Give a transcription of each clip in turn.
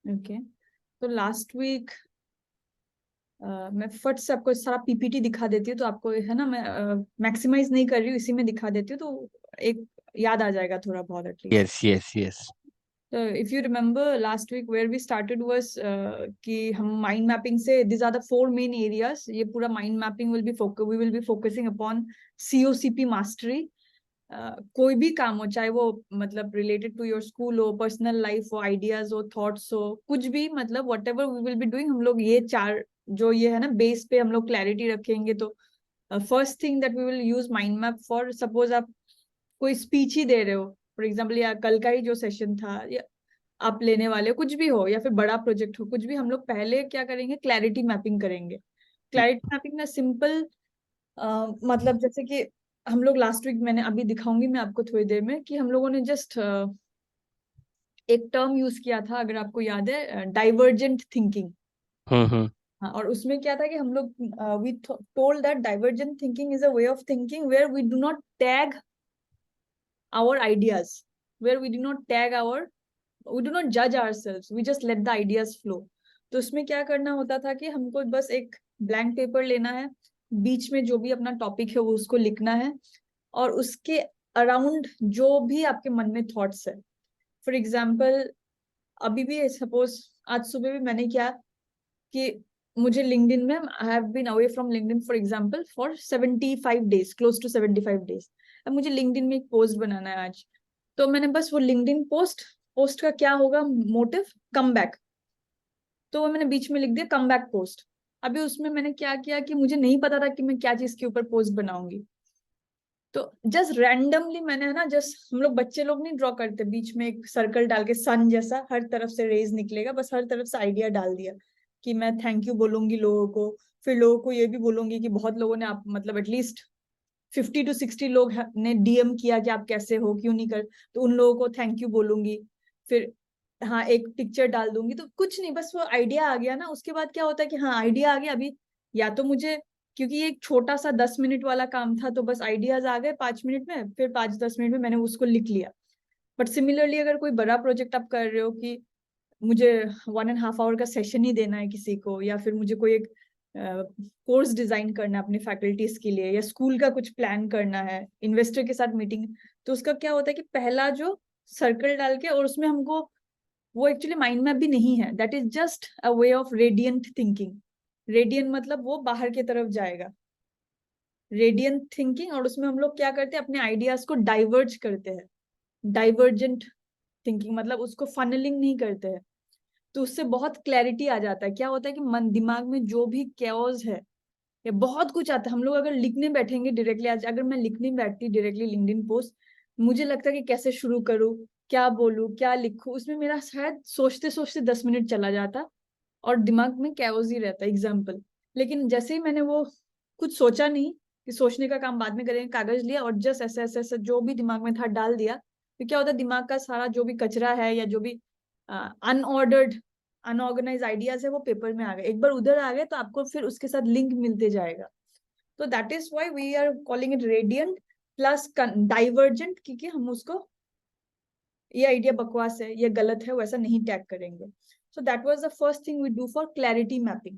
Okay, तो last week मैं फट से आपको सारा पीपीटी दिखा देती हूँ, तो आपको है ना, मैं मैक्सिमाइज नहीं कर रही हूँ, इसी में दिखा देती हूँ, तो एक याद आ जाएगा थोड़ा बहुत एटलीस्ट। Yes yes yes. तो if you remember last week where we started was कि हम माइंड मैपिंग से, this are the 4 main areas, ये पूरा mind mapping we will be focusing upon COCP mastery. कोई भी काम हो, चाहे वो मतलब रिलेटेड टू योर स्कूल हो, पर्सनल लाइफ हो, आइडियाज हो, थॉट्स हो, कुछ भी, मतलब whatever we will be doing, हम लोग ये चार जो ये है ना बेस पे हम लोग क्लैरिटी रखेंगे। तो first thing that we will use mind map for, suppose आप कोई स्पीच ही दे रहे हो फॉर एग्जाम्पल, या कल का ही जो सेशन था, या आप लेने वाले हो, कुछ भी हो, या फिर बड़ा प्रोजेक्ट हो, कुछ भी, हम लोग पहले क्या करेंगे, क्लैरिटी मैपिंग करेंगे। क्लैरिटी मैपिंग ना सिंपल, मतलब जैसे कि हम लोग लास्ट वीक, मैंने अभी दिखाऊंगी मैं आपको थोड़ी देर में, कि हम लोगों ने जस्ट एक टर्म यूज किया था, अगर आपको याद है, डाइवर्जेंट थिंकिंग। हम्म। हाँ, और उसमें क्या था कि हम लोग we told that divergent thinking is a way of thinking where we do not tag our ideas, where we do not tag our, we do not judge ourselves, we just let the ideas flow। तो उसमें क्या करना होता था कि हमको बस एक ब्लैंक पेपर लेना है, बीच में जो भी अपना टॉपिक है वो उसको लिखना है, और उसके अराउंड जो भी आपके मन में थॉट्स है, फॉर एग्जाम्पल अभी भी सपोज आज सुबह भी मैंने क्या कि मुझे लिंक्डइन में, I have been away from LinkedIn for example for 75 days, close to 75 days. अब मुझे लिंक्डइन में एक पोस्ट बनाना है आज, तो मैंने बस वो लिंक्डइन पोस्ट, पोस्ट का क्या होगा मोटिव, कम बैक, तो वो मैंने बीच में लिख दिया कम बैक पोस्ट। अभी उसमें मैंने क्या किया कि मुझे नहीं पता था कि मैं क्या चीज के ऊपर पोस्ट बनाऊंगी, तो जस्ट रैंडमली मैंने, है ना, जस्ट हम लोग बच्चे लोग नहीं ड्रॉ करते, बीच में एक सर्कल डाल के सन जैसा हर तरफ से रेज निकलेगा, बस हर तरफ से आइडिया डाल दिया कि मैं थैंक यू बोलूंगी लोगों को, फिर लोगों को ये भी बोलूंगी कि बहुत लोगों ने, आप मतलब एटलीस्ट 50 to 60 लोग ने डीएम किया कि आप कैसे हो, क्यों नहीं कर, तो उन लोगों को थैंक यू बोलूंगी। फिर हाँ, एक पिक्चर डाल दूंगी, तो कुछ नहीं, बस वो आइडिया आ गया ना, उसके बाद क्या होता है कि हाँ आइडिया आ गया, अभी या तो मुझे, क्योंकि ये एक छोटा सा 10 मिनट वाला काम था, तो बस आइडियाज आ गए 5 मिनट में, फिर 5-10 मिनट में मैंने उसको लिख लिया। बट सिमिलरली अगर कोई बड़ा प्रोजेक्ट आप कर रहे हो कि मुझे 1.5 आवर का सेशन ही देना है किसी को, या फिर मुझे कोई एक कोर्स डिजाइन करना है अपनी फैकल्टीज के लिए, या स्कूल का कुछ प्लान करना है, इन्वेस्टर के साथ मीटिंग, तो उसका क्या होता है कि पहला जो सर्कल डाल के, और उसमें हमको, वो एक्चुअली माइंड मैप भी नहीं है, that is just a way of radiant thinking. Radiant मतलब वो बाहर की तरफ जाएगा, रेडियंट थिंकिंग, और उसमें हम लोग क्या करते हैं, अपने आइडियाज को डाइवर्ज करते हैं। डाइवर्जेंट थिंकिंग मतलब उसको फनलिंग नहीं करते हैं, तो उससे बहुत क्लैरिटी आ जाता है। क्या होता है कि मन दिमाग में जो भी कैओस है या बहुत कुछ आता है, हम लोग अगर लिखने बैठेंगे डायरेक्टली, आज अगर मैं लिखने बैठती डायरेक्टली लिंक्डइन पोस्ट, मुझे लगता है कि कैसे शुरू करूँ, क्या बोलूँ, क्या लिखूं, उसमें मेरा शायद सोचते सोचते 10 मिनट चला जाता, और दिमाग में कैओस ही रहता है एग्जाम्पल। लेकिन जैसे ही मैंने वो कुछ सोचा नहीं, कि सोचने का काम बाद में करेंगे, कागज लिया और जस्ट ऐसे ऐसे ऐसे जो भी दिमाग में था डाल दिया, तो क्या होता है, दिमाग का सारा जो भी कचरा है या जो भी अनऑर्डर्ड अनऑर्गेनाइज आइडियाज है वो पेपर में आ गए, एक बार उधर आ गए तो आपको फिर उसके साथ लिंक मिलते जाएगा। तो that is why we are calling it radiant plus divergent, क्योंकि हम उसको, ये आइडिया बकवास है, ये गलत है, वैसा नहीं टैग करेंगे। So that was the first thing we do for clarity mapping.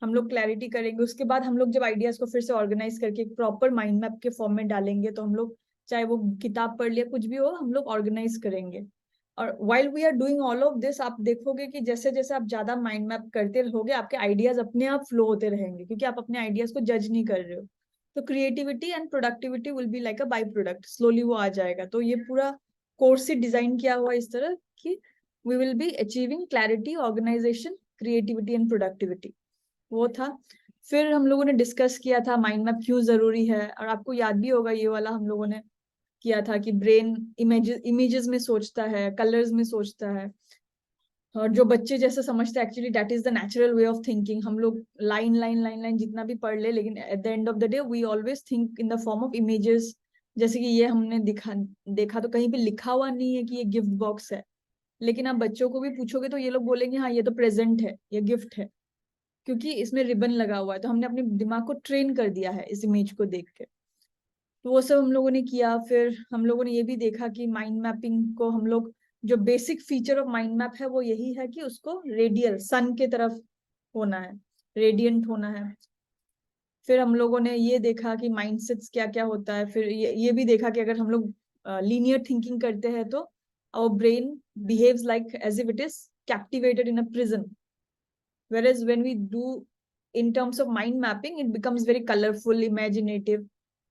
हम लोग क्लैरिटी करेंगे, उसके बाद हम लोग जब आइडियाज को फिर से ऑर्गेनाइज करके एक प्रॉपर माइंड मैप के फॉर्म में डालेंगे, तो हम लोग, चाहे वो किताब पढ़ लिया कुछ भी हो, हम लोग ऑर्गेनाइज करेंगे। और while we are doing all of this, आप देखोगे कि जैसे जैसे आप ज्यादा माइंड मैप करते रहोगे, आपके आइडियाज अपने आप फ्लो होते रहेंगे, क्योंकि आप अपने आइडियाज को जज नहीं कर रहे हो। तो creativity and productivity will be like a by product, slowly वो आ जाएगा। तो ये पूरा कोर्स ही डिजाइन किया हुआ इस तरह कि we will be achieving clarity, organisation, creativity and productivity, वो था। फिर हम लोगों ने डिस्कस किया था माइंड मैप क्यों जरूरी है, और आपको याद भी होगा ये वाला हम लोगों ने किया था कि ब्रेन इमेजेस में सोचता है, कलर्स में सोचता है, और जो बच्चे जैसे समझते हैं, actually that is the natural way of thinking. हम लोग लाइन लाइन लाइन लाइन जितना भी पढ़ ले, लेकिन at the end of the day we always think in the form of images. जैसे कि ये हमने देखा तो कहीं पे लिखा हुआ नहीं है कि ये गिफ्ट बॉक्स है, लेकिन आप बच्चों को भी पूछोगे तो ये लोग बोलेंगे हाँ ये तो प्रेजेंट है, ये गिफ्ट है, क्योंकि इसमें रिबन लगा हुआ है। तो हमने अपने दिमाग को ट्रेन कर दिया है इस इमेज को देख के। तो वो सब हम लोगों ने किया। फिर हम लोगों ने ये भी देखा कि माइंड मैपिंग को हम लोग जो basic feature of mind map है वो यही है कि उसको रेडियल सन के तरफ होना है, रेडियंट होना है। फिर हम लोगों ने ये देखा कि माइंडसेट्स क्या क्या होता है। फिर ये भी देखा कि अगर हम लोग लीनियर थिंकिंग करते हैं तो our brain behaves like as if it is captivated in a prison, whereas when we do in terms of mind mapping it becomes very colorful, imaginative।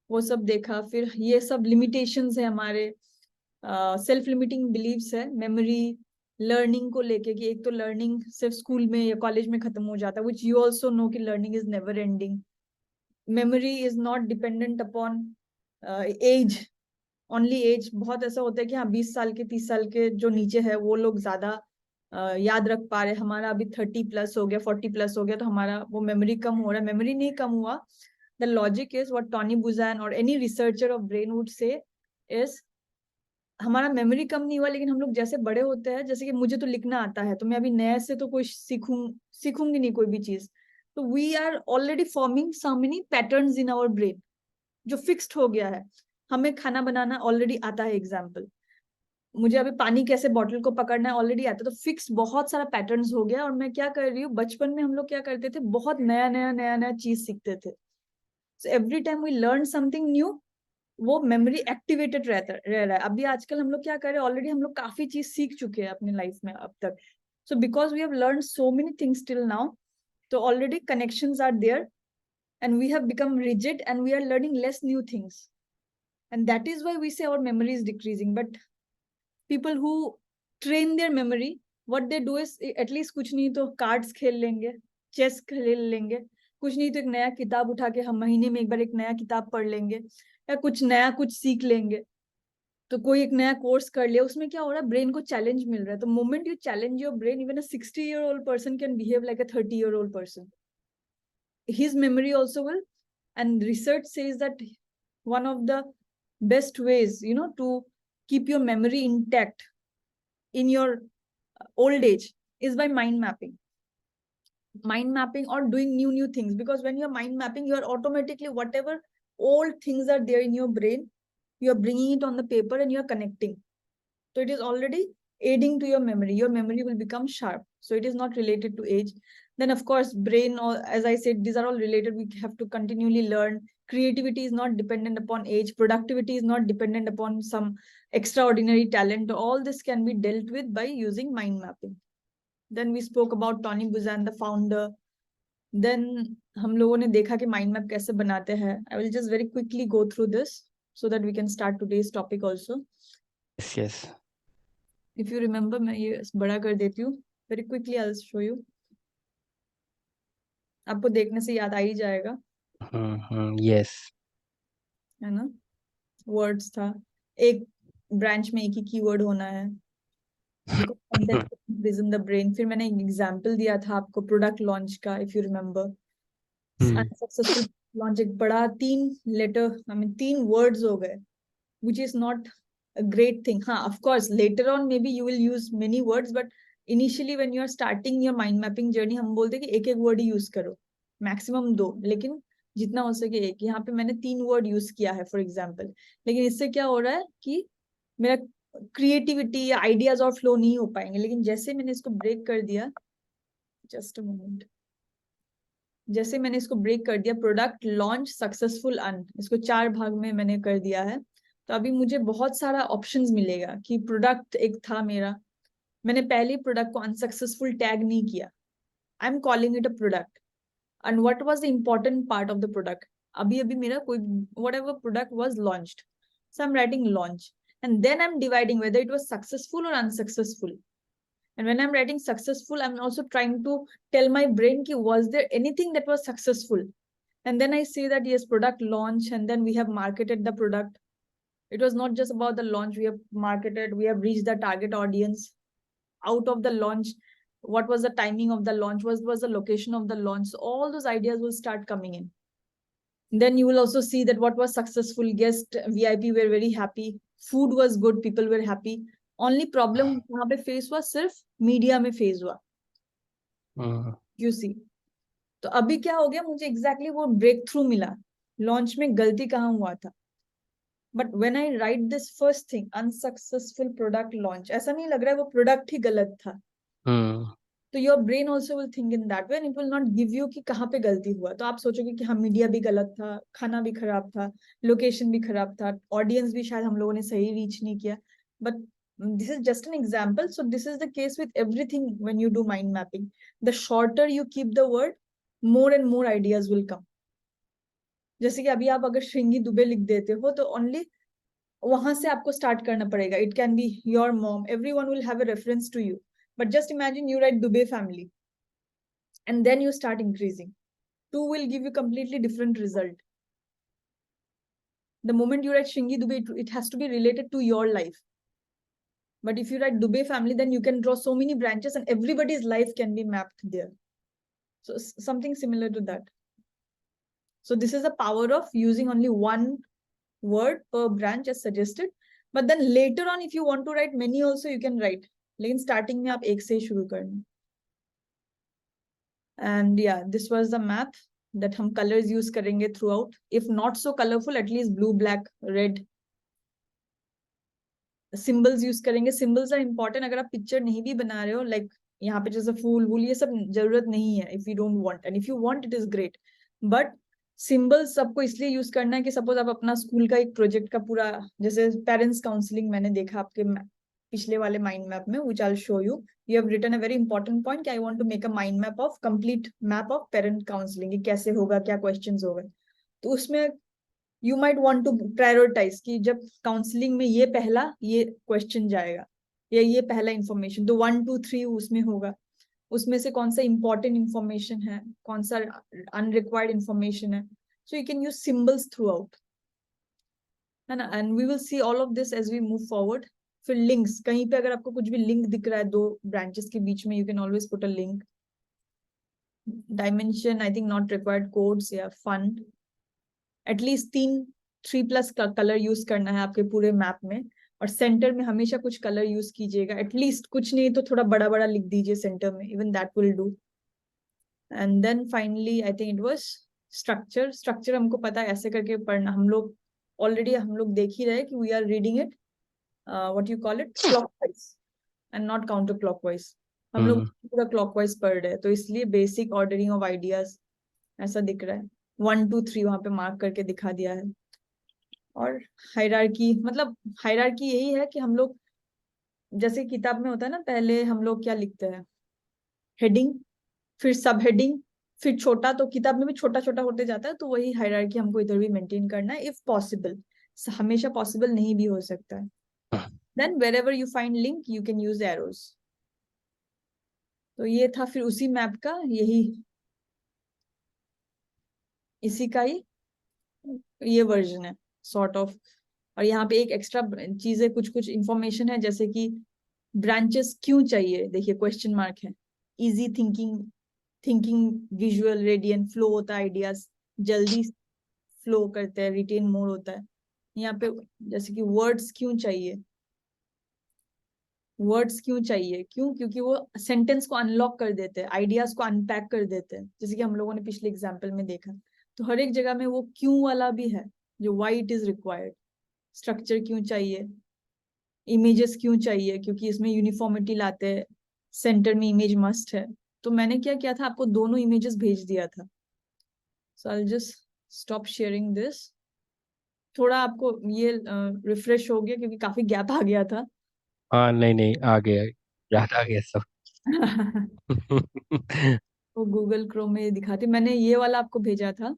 वो सब देखा। फिर ये सब लिमिटेशंस है हमारे, सेल्फ लिमिटिंग बिलीव्स है मेमोरी लर्निंग को लेके, कि एक तो लर्निंग सिर्फ स्कूल में या कॉलेज में खत्म हो जाता है, विच यू ऑल्सो नो कि learning is never ending. Memory is not dependent upon age, only age. बहुत ऐसा होता है कि हाँ 20 साल के 30 साल के जो नीचे है वो लोग ज्यादा याद रख पा रहे। हमारा अभी 30+ हो गया, 40+ हो गया, तो हमारा वो मेमोरी कम हो रहा है। मेमोरी नहीं कम हुआ। The logic is what Tony Buzan और any researcher of brain would say is, हमारा मेमोरी कम नहीं हुआ, लेकिन हम लोग जैसे बड़े होते हैं, जैसे कि मुझे तो लिखना आता है तो मैं अभी नए से तो कोई सीखूंगी नहीं कोई भी चीज, तो we are already forming so many patterns in our brain जो फिक्स्ड हो गया है। हमें खाना बनाना ऑलरेडी आता है, एग्जाम्पल मुझे अभी पानी कैसे बॉटल को पकड़ना है ऑलरेडी आता है, तो फिक्स बहुत सारा पैटर्न्स हो गया। और मैं क्या कर रही हूँ, बचपन में हम लोग क्या करते थे, बहुत नया नया नया नया चीज सीखते थे। So every time we learn something new, वो मेमोरी एक्टिवेटेड रह रहा है। अभी आजकल हम लोग क्या कर रहे हैं, ऑलरेडी हम लोग काफी चीज सीख चुके हैं अपनी लाइफ में अब तक। So because we have learn so many things till now, तो already connections are there and we have become rigid and we are learning less new things, and that is why we say our memory is decreasing. But people who train their memory, what they do is at least कुछ नहीं तो cards खेल लेंगे, chess खेल लेंगे, कुछ नहीं तो एक नया किताब उठा के हम महीने में एक बार एक नया किताब पढ़ लेंगे, या कुछ नया कुछ सीख लेंगे। तो कोई एक नया कोर्स कर लिया, उसमें क्या हो रहा है, ब्रेन को चैलेंज मिल रहा है। तो moment you challenge your brain, even a 60-year-old person can behave like a 30-year-old person. His memory also will, and research says that one of the best ways, you know, to keep your memory intact in your old age is by mind mapping or doing new things. Because when you're mind mapping, you are automatically, whatever old things are there in your brain, you are bringing it on the paper and you are connecting. So it is already aiding to your memory. Your memory will become sharp. So it is not related to age. Then of course brain, or as I said, these are all related. We have to continually learn. Creativity is not dependent upon age. Productivity is not dependent upon some extraordinary talent. All this can be dealt with by using mind mapping. Then we spoke about Tony Buzan, the founder. Then हम लोगों ने देखा कि mind map कैसे बनाते हैं. I will just very quickly go through this so that we can start today's topic also. Yes. If you remember, मैं ये बड़ा कर देती हूँ. Very quickly I'll show you. आपको देखने से याद आ ही जाएगा. Yes. है ना? Words था. एक ब्रांच में एक ही कीवर्ड होना है. Because context is in the brain. फिर मैंने एक एग्जाम्पल दिया था आपको प्रोडक्ट लॉन्च का, if you remember. Unsuccessful launch, एक बड़ा 3 लेटर, आई मीन 3 वर्ड्स हो गए, which is not a great thing. हाँ, of course later on maybe you will use many words, but initially when you are starting your mind mapping journey, हम बोलते हैं कि एक एक वर्ड ही use करो, मैक्सिमम 2, लेकिन जितना हो सके एक। यहाँ पे मैंने 3 वर्ड यूज किया है फॉर एग्जाम्पल, लेकिन इससे क्या हो रहा है कि मेरा क्रिएटिविटी या आइडियाज और फ्लो नहीं हो पाएंगे। लेकिन जैसे मैंने इसको ब्रेक कर दिया, जस्ट अ मोमेंट, जैसे मैंने इसको ब्रेक कर दिया, प्रोडक्ट लॉन्च सक्सेसफुल अन, इसको 4 भाग में मैंने कर दिया है, तो अभी मुझे बहुत सारा ऑप्शंस मिलेगा कि प्रोडक्ट एक था मेरा, मैंने पहले प्रोडक्ट को अनसक्सेसफुल टैग नहीं किया, I am calling it a product, and what was the important part of the product. अभी अभी मेरा कोई whatever product was launched, so I am writing launch, and then I'm dividing whether it was successful or unsuccessful. And when I'm writing successful, I'm also trying to tell my brain ki was there anything that was successful, and then I say that yes, product launch, and then we have marketed the product. It was not just about the launch, we have marketed, we have reached the target audience. Out of the launch, what was the timing of the launch, what was the location of the launch, so all those ideas will start coming in. Then you will also see that what was successful, guest VIP were very happy, food was good, people were happy. Only problem वहां पे face हुआ, सिर्फ media में face हुआ, you see. तो अभी क्या हो गया, मुझे एग्जैक्टली वो ब्रेक थ्रू मिला, लॉन्च में गलती कहाँ हुआ था। But when I right this first thing, unsuccessful product launch, ऐसा नहीं लग रहा है वो प्रोडक्ट ही गलत था, तो your brain also will think in that way, it will not give you कि कहाँ पे गलती हुआ। तो आप सोचोगे कि हाँ मीडिया भी गलत था, खाना भी खराब था, लोकेशन भी खराब था, ऑडियंस भी शायद हम लोगों ने सही रीच नहीं किया। But this is just an example, so this is the case with everything when you do mind mapping. The shorter you keep the word, more and more ideas will come. जैसे कि अभी आप अगर श्रृंगी दुबे लिख देते हो तो ओनली वहां से आपको स्टार्ट करना पड़ेगा. It can be your mom, everyone will have a reference to you, but just imagine you write Dubey family and then you start increasing. Two will give you completely different result. The moment you write Shringi Dubey, it has to be related to your life. But if you write Dubey family, then you can draw so many branches and everybody's life can be mapped there. So something similar to that. So this is the power of using only one word per branch as suggested. But then later on, if you want to write many also, you can write. लेकिन starting में आप एक से ही शुरू करना. And yeah, this was the map that हम colors use करेंगे throughout. If not so colorful, at least blue, black, red. Symbols use करेंगे. Symbols are important. अगर आप picture नहीं भी बना रहे हो, like यहाँ पे जैसे फूल वूल, ये सब जरूरत नहीं है. If you don't want, and if you want, it is great. But symbols सबको इसलिए यूज करना है कि सपोज आप अपना स्कूल का एक प्रोजेक्ट का पूरा, जैसे पेरेंट्स काउंसलिंग मैंने देखा आपके पिछले वाले माइंड मैप में, which I will show you. You have written a very important point कि I want to make a mind map of complete map of parent counselling, कि कैसे होगा, क्या क्वेश्चंस होंगे. तो उसमें you might want to prioritise कि जब काउंसलिंग में ये पहला ये क्वेश्चन जाएगा या ये पहला इंफॉर्मेशन, तो 1 2 3 उसमें होगा. उसमें से कौन सा इंपॉर्टेंट इंफॉर्मेशन है, कौन सा अनरिक्वायर्ड इंफॉर्मेशन है. So you can use symbols throughout, है ना. And we will see all of this as we move forward. फिर लिंक्स, कहीं पे अगर आपको कुछ भी लिंक दिख रहा है दो ब्रांचेस के बीच में, you can always put a link. Dimension I think not required, codes या फंड, एटलीस्ट 3+ का कलर यूज करना है आपके पूरे मैप में. और सेंटर में हमेशा कुछ कलर यूज कीजिएगा, एटलीस्ट कुछ नहीं तो थोड़ा बड़ा बड़ा लिख दीजिए सेंटर में, even that will do. And then finally I think it was structure. Structure हमको पता है ऐसे करके पढ़ना, हम लोग ऑलरेडी हम लोग देख ही रहे कि we are reading it what you call it clockwise and not counter clockwise. हम लोग पूरा क्लॉकवाइज पढ़ रहे हैं, तो इसलिए बेसिक ऑर्डरिंग ऑफ आइडियाज ऐसा दिख रहा है. 1 2 3 वहां पे मार्क करके दिखा दिया है. और हायरार्की, मतलब हायरार्की यही है कि हम लोग जैसे किताब में होता है ना, पहले हम लोग क्या लिखते हैं, हेडिंग, फिर सब हेडिंग, फिर छोटा, तो किताब में भी छोटा छोटा होते जाता है. तो वही हायरार्की हमको इधर भी मेंटेन करना है इफ पॉसिबल. हमेशा पॉसिबल नहीं भी हो सकता है. Then wherever you find link you can use arrows. तो ये था फिर उसी मैप का, यही इसी का ही ये वर्जन है सॉर्ट ऑफ. और यहाँ पे एक एक्स्ट्रा चीजें, कुछ कुछ इंफॉर्मेशन है, जैसे कि ब्रांचेस क्यों चाहिए. देखिए क्वेश्चन मार्क है. Easy thinking, thinking visual radiant, flow होता है आइडियाज, जल्दी फ्लो करते हैं, रिटेन मोर होता है. यहाँ पे जैसे कि वर्ड्स क्यों चाहिए. वर्ड्स क्यों चाहिए, क्यों, क्योंकि वो सेंटेंस को अनलॉक कर देते हैं, आइडियाज को अनपैक कर देते हैं, जैसे कि हम लोगों ने पिछले एग्जाम्पल में देखा. तो हर एक जगह में वो क्यों वाला भी है, जो why it is required. Structure क्यों चाहिए, इमेजेस क्यों चाहिए, क्योंकि इसमें यूनिफॉर्मिटी लाते हैं, सेंटर में इमेज मस्ट है. तो मैंने क्या किया था, आपको दोनों इमेजेस भेज दिया था. So I just stop sharing this. थोड़ा आपको ये रिफ्रेश हो गया क्योंकि काफी गैप आ गया था. हाँ, नहीं नहीं, आ गया, याद आ गया सब. वो गूगल क्रोम में दिखाती, मैंने ये वाला आपको भेजा था,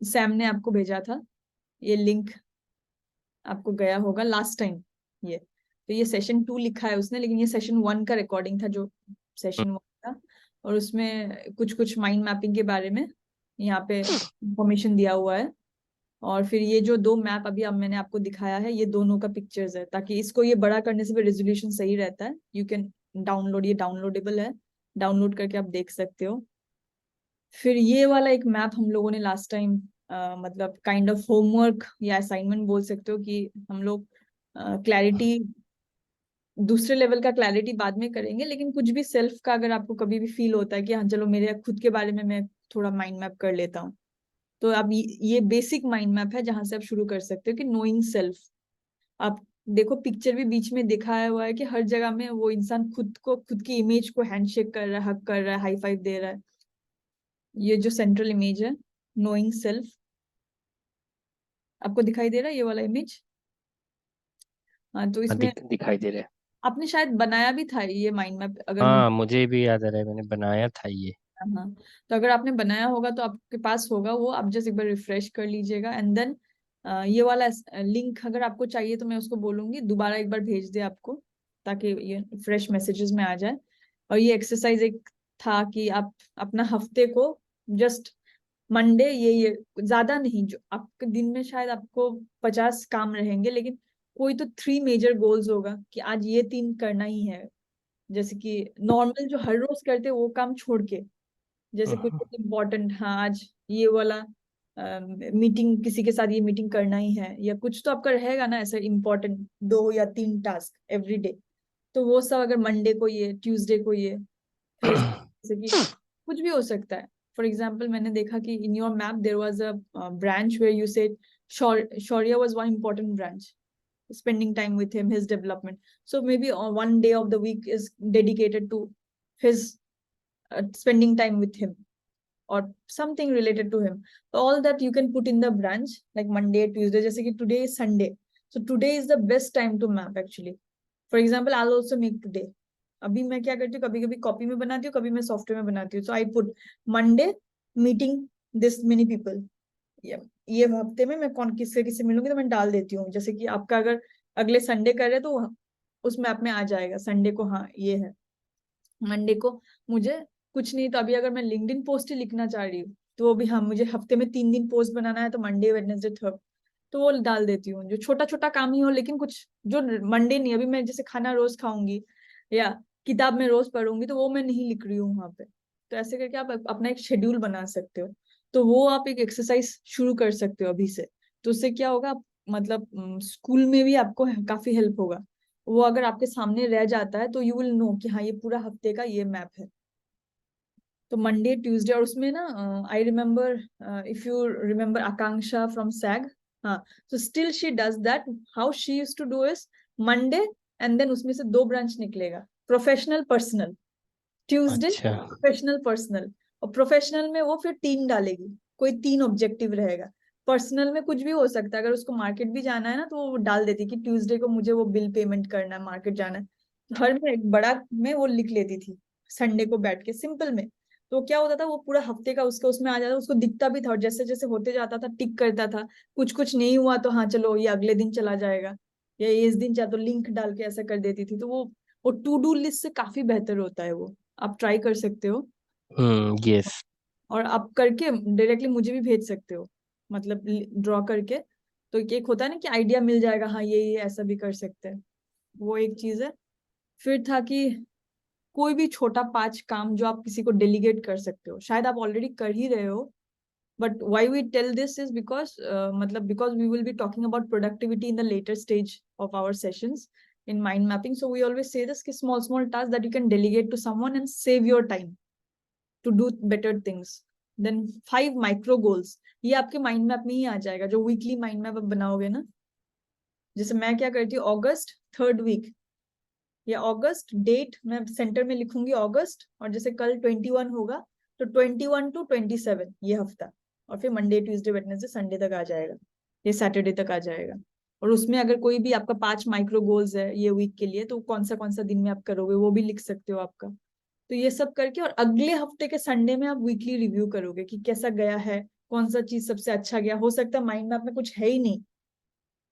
सैम ने आपको भेजा था, ये लिंक आपको गया होगा लास्ट टाइम. ये तो ये सेशन 2 लिखा है उसने, लेकिन ये सेशन 1 का रिकॉर्डिंग था जो सेशन 1 था. और उसमें कुछ कुछ माइंड मैपिंग के बारे में यहाँ पे इंफॉर्मेशन दिया हुआ है. और फिर ये जो 2 मैप अभी अब मैंने आपको दिखाया है, ये दोनों का पिक्चर्स है, ताकि इसको ये बड़ा करने से भी रेजोल्यूशन सही रहता है. यू कैन डाउनलोड, ये डाउनलोडेबल है, डाउनलोड करके आप देख सकते हो. फिर ये वाला एक मैप हम लोगों ने लास्ट टाइम मतलब काइंड ऑफ होमवर्क या असाइनमेंट बोल सकते हो, कि हम लोग क्लैरिटी, दूसरे लेवल का क्लैरिटी बाद में करेंगे, लेकिन कुछ भी सेल्फ का अगर आपको कभी भी फील होता है कि हाँ चलो मेरे खुद के बारे में मैं थोड़ा माइंड मैप कर लेता हूँ, तो अब ये बेसिक माइंड मैप है जहां से आप शुरू कर सकते हो कि नोइंग सेल्फ। आप देखो पिक्चर भी बीच में दिखाया हुआ है कि हर जगह में वो इंसान खुद की इमेज को हैंडशेक कर रहा है, हक कर रहा है, हाई फाइव दे रहा है। ये जो सेंट्रल इमेज है नोइंग सेल्फ, आपको दिखाई दे रहा है ये वाला इमेज? हाँ, तो इसमें दिखाई दे रहा है। आपने शायद बनाया भी था ये माइंड मैप, अगर मुझे। हाँ, मुझे भी याद आ रहा है, मैंने बनाया था ये। हाँ, तो अगर आपने बनाया होगा तो आपके पास होगा वो, आप जस्ट एक बार रिफ्रेश कर लीजिएगा एंड देन ये वाला लिंक अगर आपको चाहिए तो मैं उसको बोलूंगी दोबारा एक बार भेज दे आपको, ताकि ये फ्रेश मैसेजेस में आ जाए। और ये एक्सरसाइज एक था कि आप अपना हफ्ते को जस्ट मंडे ये ज्यादा नहीं, जो आपके दिन में शायद आपको 50 काम रहेंगे, लेकिन कोई तो 3 मेजर गोल्स होगा कि आज ये 3 करना ही है। जैसे कि नॉर्मल जो हर रोज करते हैं वो काम छोड़ के, जैसे कुछ हम्म, इम्पोर्टेंट, हाँ आज ये वाला मीटिंग, किसी के साथ ये मीटिंग करना ही है, या कुछ तो आपका रहेगा ना ऐसा इम्पोर्टेंट 2 या 3 टास्क एवरी डे। तो वो सब अगर मंडे को ये, ट्यूसडे को ये, फिर जैसे कि कुछ भी हो सकता है। फॉर एग्जाम्पल मैंने देखा कि in your map there was a branch where you said Shaurya was one important branch, spending time with him, his development. So maybe one day of the week is dedicated to his spending time with him or something related to him. So all that you can put in the branch like Monday, Tuesday. जैसे कि today is Sunday, so today is the best time to map actually. For example, I'll also make today. अभी मैं क्या करती हूँ, कभी कभी copy में बनाती हूँ, कभी मैं सॉफ्टवेयर में बनाती हूँ। So I put Monday meeting this many people, ये हफ्ते में मैं कौन किससे किससे मिलूंगी तो मैं डाल देती हूँ। जैसे कि आपका अगर अगले संडे कर रहे तो उस मैप में आ जाएगा संडे को, हाँ ये है। मंडे को मुझे कुछ नहीं, तो अभी अगर मैं लिंक्डइन पोस्ट ही लिखना चाह रही हूँ तो वो भी, हाँ मुझे हफ्ते में 3 दिन पोस्ट बनाना है तो मंडे, वेडनेसडे, थर्ड, तो वो डाल देती हूँ। जो छोटा छोटा काम ही हो लेकिन कुछ जो मंडे नहीं, अभी मैं जैसे खाना रोज खाऊंगी या किताब में रोज पढ़ूंगी तो वो मैं नहीं लिख रही हूँ वहां पे। तो ऐसे करके आप अपना एक शेड्यूल बना सकते हो। तो वो आप एक एक्सरसाइज शुरू कर सकते हो अभी से। तो उससे क्या होगा, मतलब स्कूल में भी आपको काफी हेल्प होगा। वो अगर आपके सामने रह जाता है तो यू विल नो कि हाँ ये पूरा हफ्ते का ये मैप है। तो मंडे, ट्यूसडे, और उसमें ना I remember, if you remember Akanksha from सैग, हाँ, so still she does that. how she used to do is Monday and then उसमें से 2 ब्रांच निकलेगा, प्रोफेशनल, पर्सनल। ट्यूसडे अच्छा। Professional, personal. और प्रोफेशनल में वो फिर 3 डालेगी, कोई 3 ऑब्जेक्टिव रहेगा। पर्सनल में कुछ भी हो सकता है, अगर उसको मार्केट भी जाना है ना तो वो डाल देती कि ट्यूसडे को मुझे वो बिल पेमेंट करना है, मार्केट जाना है। हर में एक बड़ा में वो लिख लेती थी संडे को बैठ के सिंपल में। तो क्या होता था, वो पूरा हफ्ते का उसका उसमें आ जाता, उसको दिखता भी था, और जैसे जैसे होते जाता था टिक करता था। कुछ कुछ नहीं हुआ तो हाँ चलो ये अगले दिन चला जाएगा, या ये इस दिन चाहे तो लिंक डाल के ऐसा कर देती थी। तो वो टू डू लिस्ट से काफी बेहतर होता है वो। आप ट्राई कर सकते हो, यस। और आप करके डायरेक्टली मुझे भी भेज सकते हो, मतलब ड्रॉ करके। तो एक होता है ना कि आइडिया मिल जाएगा, हाँ ये ऐसा भी कर सकते हैं। वो एक चीज है। फिर था कि कोई भी छोटा 5 काम जो आप किसी को डेलीगेट कर सकते हो, शायद आप ऑलरेडी कर ही रहे हो। But why we tell this is because, मतलब because we will be talking about productivity in the later stage of our sessions in mind mapping. So we always say this कि small small tasks that you can delegate to someone and save your time to do better things. Then 5 micro goals, ये आपके mind map में ही आ जाएगा, जो weekly mind map आप बनाओगे ना। जैसे मैं क्या करती हूँ, अगस्त 3rd वीक या अगस्त डेट मैं सेंटर में लिखूंगी अगस्त, और जैसे कल 21 होगा तो 21 to 27 ये हफ्ता, और फिर मंडे, ट्यूसडे, वेडनेसडे, संडे तक आ जाएगा, ये सैटरडे तक आ जाएगा। और उसमें अगर कोई भी आपका 5 माइक्रो गोल्स है ये वीक के लिए, तो कौन सा दिन में आप करोगे वो भी लिख सकते हो आपका। तो ये सब करके, और अगले हफ्ते के संडे में आप वीकली रिव्यू करोगे कि कैसा गया है, कौन सा चीज सबसे अच्छा गया। हो सकता है माइंड मैप में कुछ है ही नहीं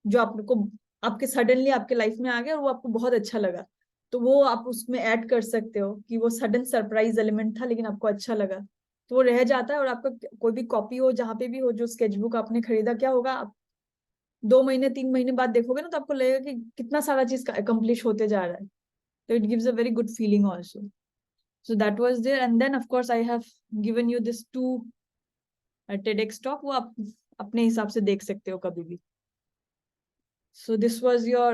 जो आपको, आपके सडनली आपके लाइफ में आ गया और वो आपको बहुत अच्छा लगा, तो वो आप उसमें ऐड कर सकते हो कि वो सडन सरप्राइज एलिमेंट था लेकिन आपको अच्छा लगा। तो वो रह जाता है, और आपका कोई भी कॉपी हो जहाँ पे भी हो, जो स्केचबुक आपने खरीदा, क्या होगा आप 2 महीने 3 महीने बाद देखोगे ना तो आपको लगेगा कि कितना सारा चीज अकम्प्लिश होते जा रहा है। तो it gives a very good feeling also. So that was there, and then of course I have given you this 2 TEDx talk, वो आप अपने हिसाब से देख सकते हो कभी भी। So this was your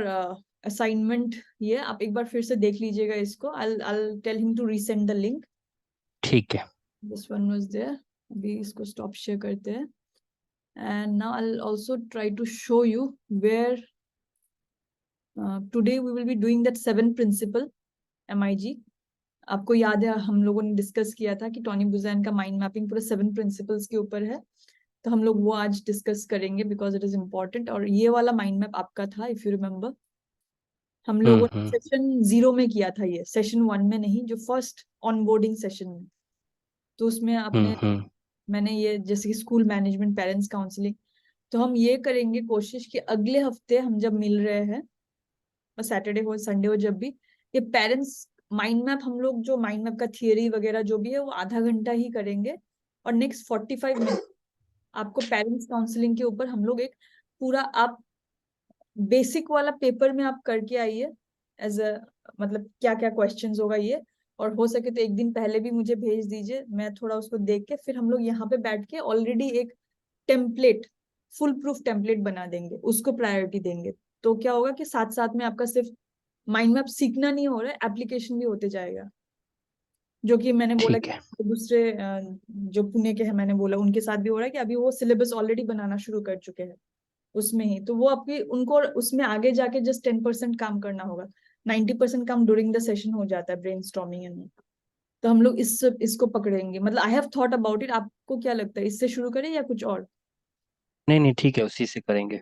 assignment। ये आप एक बार फिर से देख लीजिएगा इसको। I'll tell him to resend the link। ठीक है। This one was there। अभी इसको स्टॉप शेयर करते हैं। And now I'll also try to show you where today we will be doing that 7 principle MIG. आपको याद है हम लोगों ने डिस्कस किया था कि टॉनी बुज़ैन का माइंड मैपिंग पूरे 7 प्रिंसिपल्स के ऊपर है, तो हम लोग वो आज डिस्कस करेंगे बिकॉज इट इज इम्पोर्टेंट। और ये वाला माइंड मैप आपका था, इफ यू रिमेम्बर, हम लोगों ने सेशन 0 में किया था, ये सेशन 1 में नहीं, जो फर्स्ट ऑनबोर्डिंग सेशन में। तो उसमें आपने मैंने ये जैसे कि स्कूल मैनेजमेंट, पेरेंट्स काउंसलिंग, तो हम ये करेंगे कोशिश कि अगले हफ्ते हम जब मिल रहे हैं, सैटरडे हो संडे हो, जब भी ये पेरेंट्स माइंड मैप, हम लोग जो माइंड मैप का थियरी वगैरह जो भी है वो आधा घंटा ही करेंगे, और नेक्स्ट 45 मिनट आपको पेरेंट्स काउंसलिंग के ऊपर हम लोग एक पूरा, आप बेसिक वाला पेपर में आप करके आइए, एज अ मतलब क्या क्या क्वेश्चंस होगा ये, और हो सके तो एक दिन पहले भी मुझे भेज दीजिए, मैं थोड़ा उसको देख के फिर हम लोग यहाँ पे बैठ के ऑलरेडी एक टेम्पलेट, फुल प्रूफ टेम्पलेट बना देंगे, उसको प्रायोरिटी देंगे। तो क्या होगा कि साथ साथ में आपका सिर्फ माइंड मैप सीखना नहीं हो रहा है, एप्लीकेशन भी होते जाएगा। जो कि मैंने बोला कि दूसरे जो पुणे के हैं, मैंने बोला उनके साथ भी हो रहा है कि अभी वो सिलेबस ऑलरेडी बनाना शुरू कर चुके हैं उसमें ही, तो वो आपकी उनको उसमें आगे जाके जस्ट 10% काम करना होगा, 90% काम ड्यूरिंग द सेशन हो जाता है, ब्रेन स्टॉर्मिंग एंड। तो हम लोग इसको पकड़ेंगे, मतलब I have thought about it. आपको क्या लगता है, इससे शुरू करें या कुछ और? नहीं नहीं, ठीक है, उसी से करेंगे।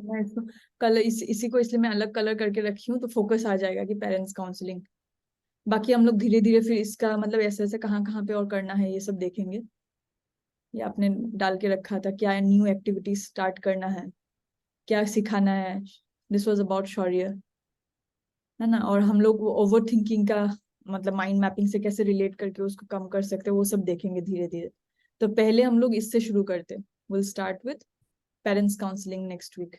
मैं इसको कलर इसी को इसलिए मैं अलग कलर करके रखी हूँ, तो फोकस आ जाएगा कि पेरेंट्स काउंसलिंग। बाकी हम लोग धीरे धीरे फिर इसका मतलब ऐसे ऐसे कहाँ कहाँ पे और करना है ये सब देखेंगे। ये आपने डाल के रखा था, क्या न्यू एक्टिविटीज स्टार्ट करना है, क्या सिखाना है। दिस वॉज अबाउट शौर्य, है ना। और हम लोग ओवर थिंकिंग का मतलब माइंड मैपिंग से कैसे रिलेट करके उसको कम कर सकते हैं, वो सब देखेंगे धीरे धीरे। तो पहले हम लोग इससे शुरू करते, will start with parents counselling next week.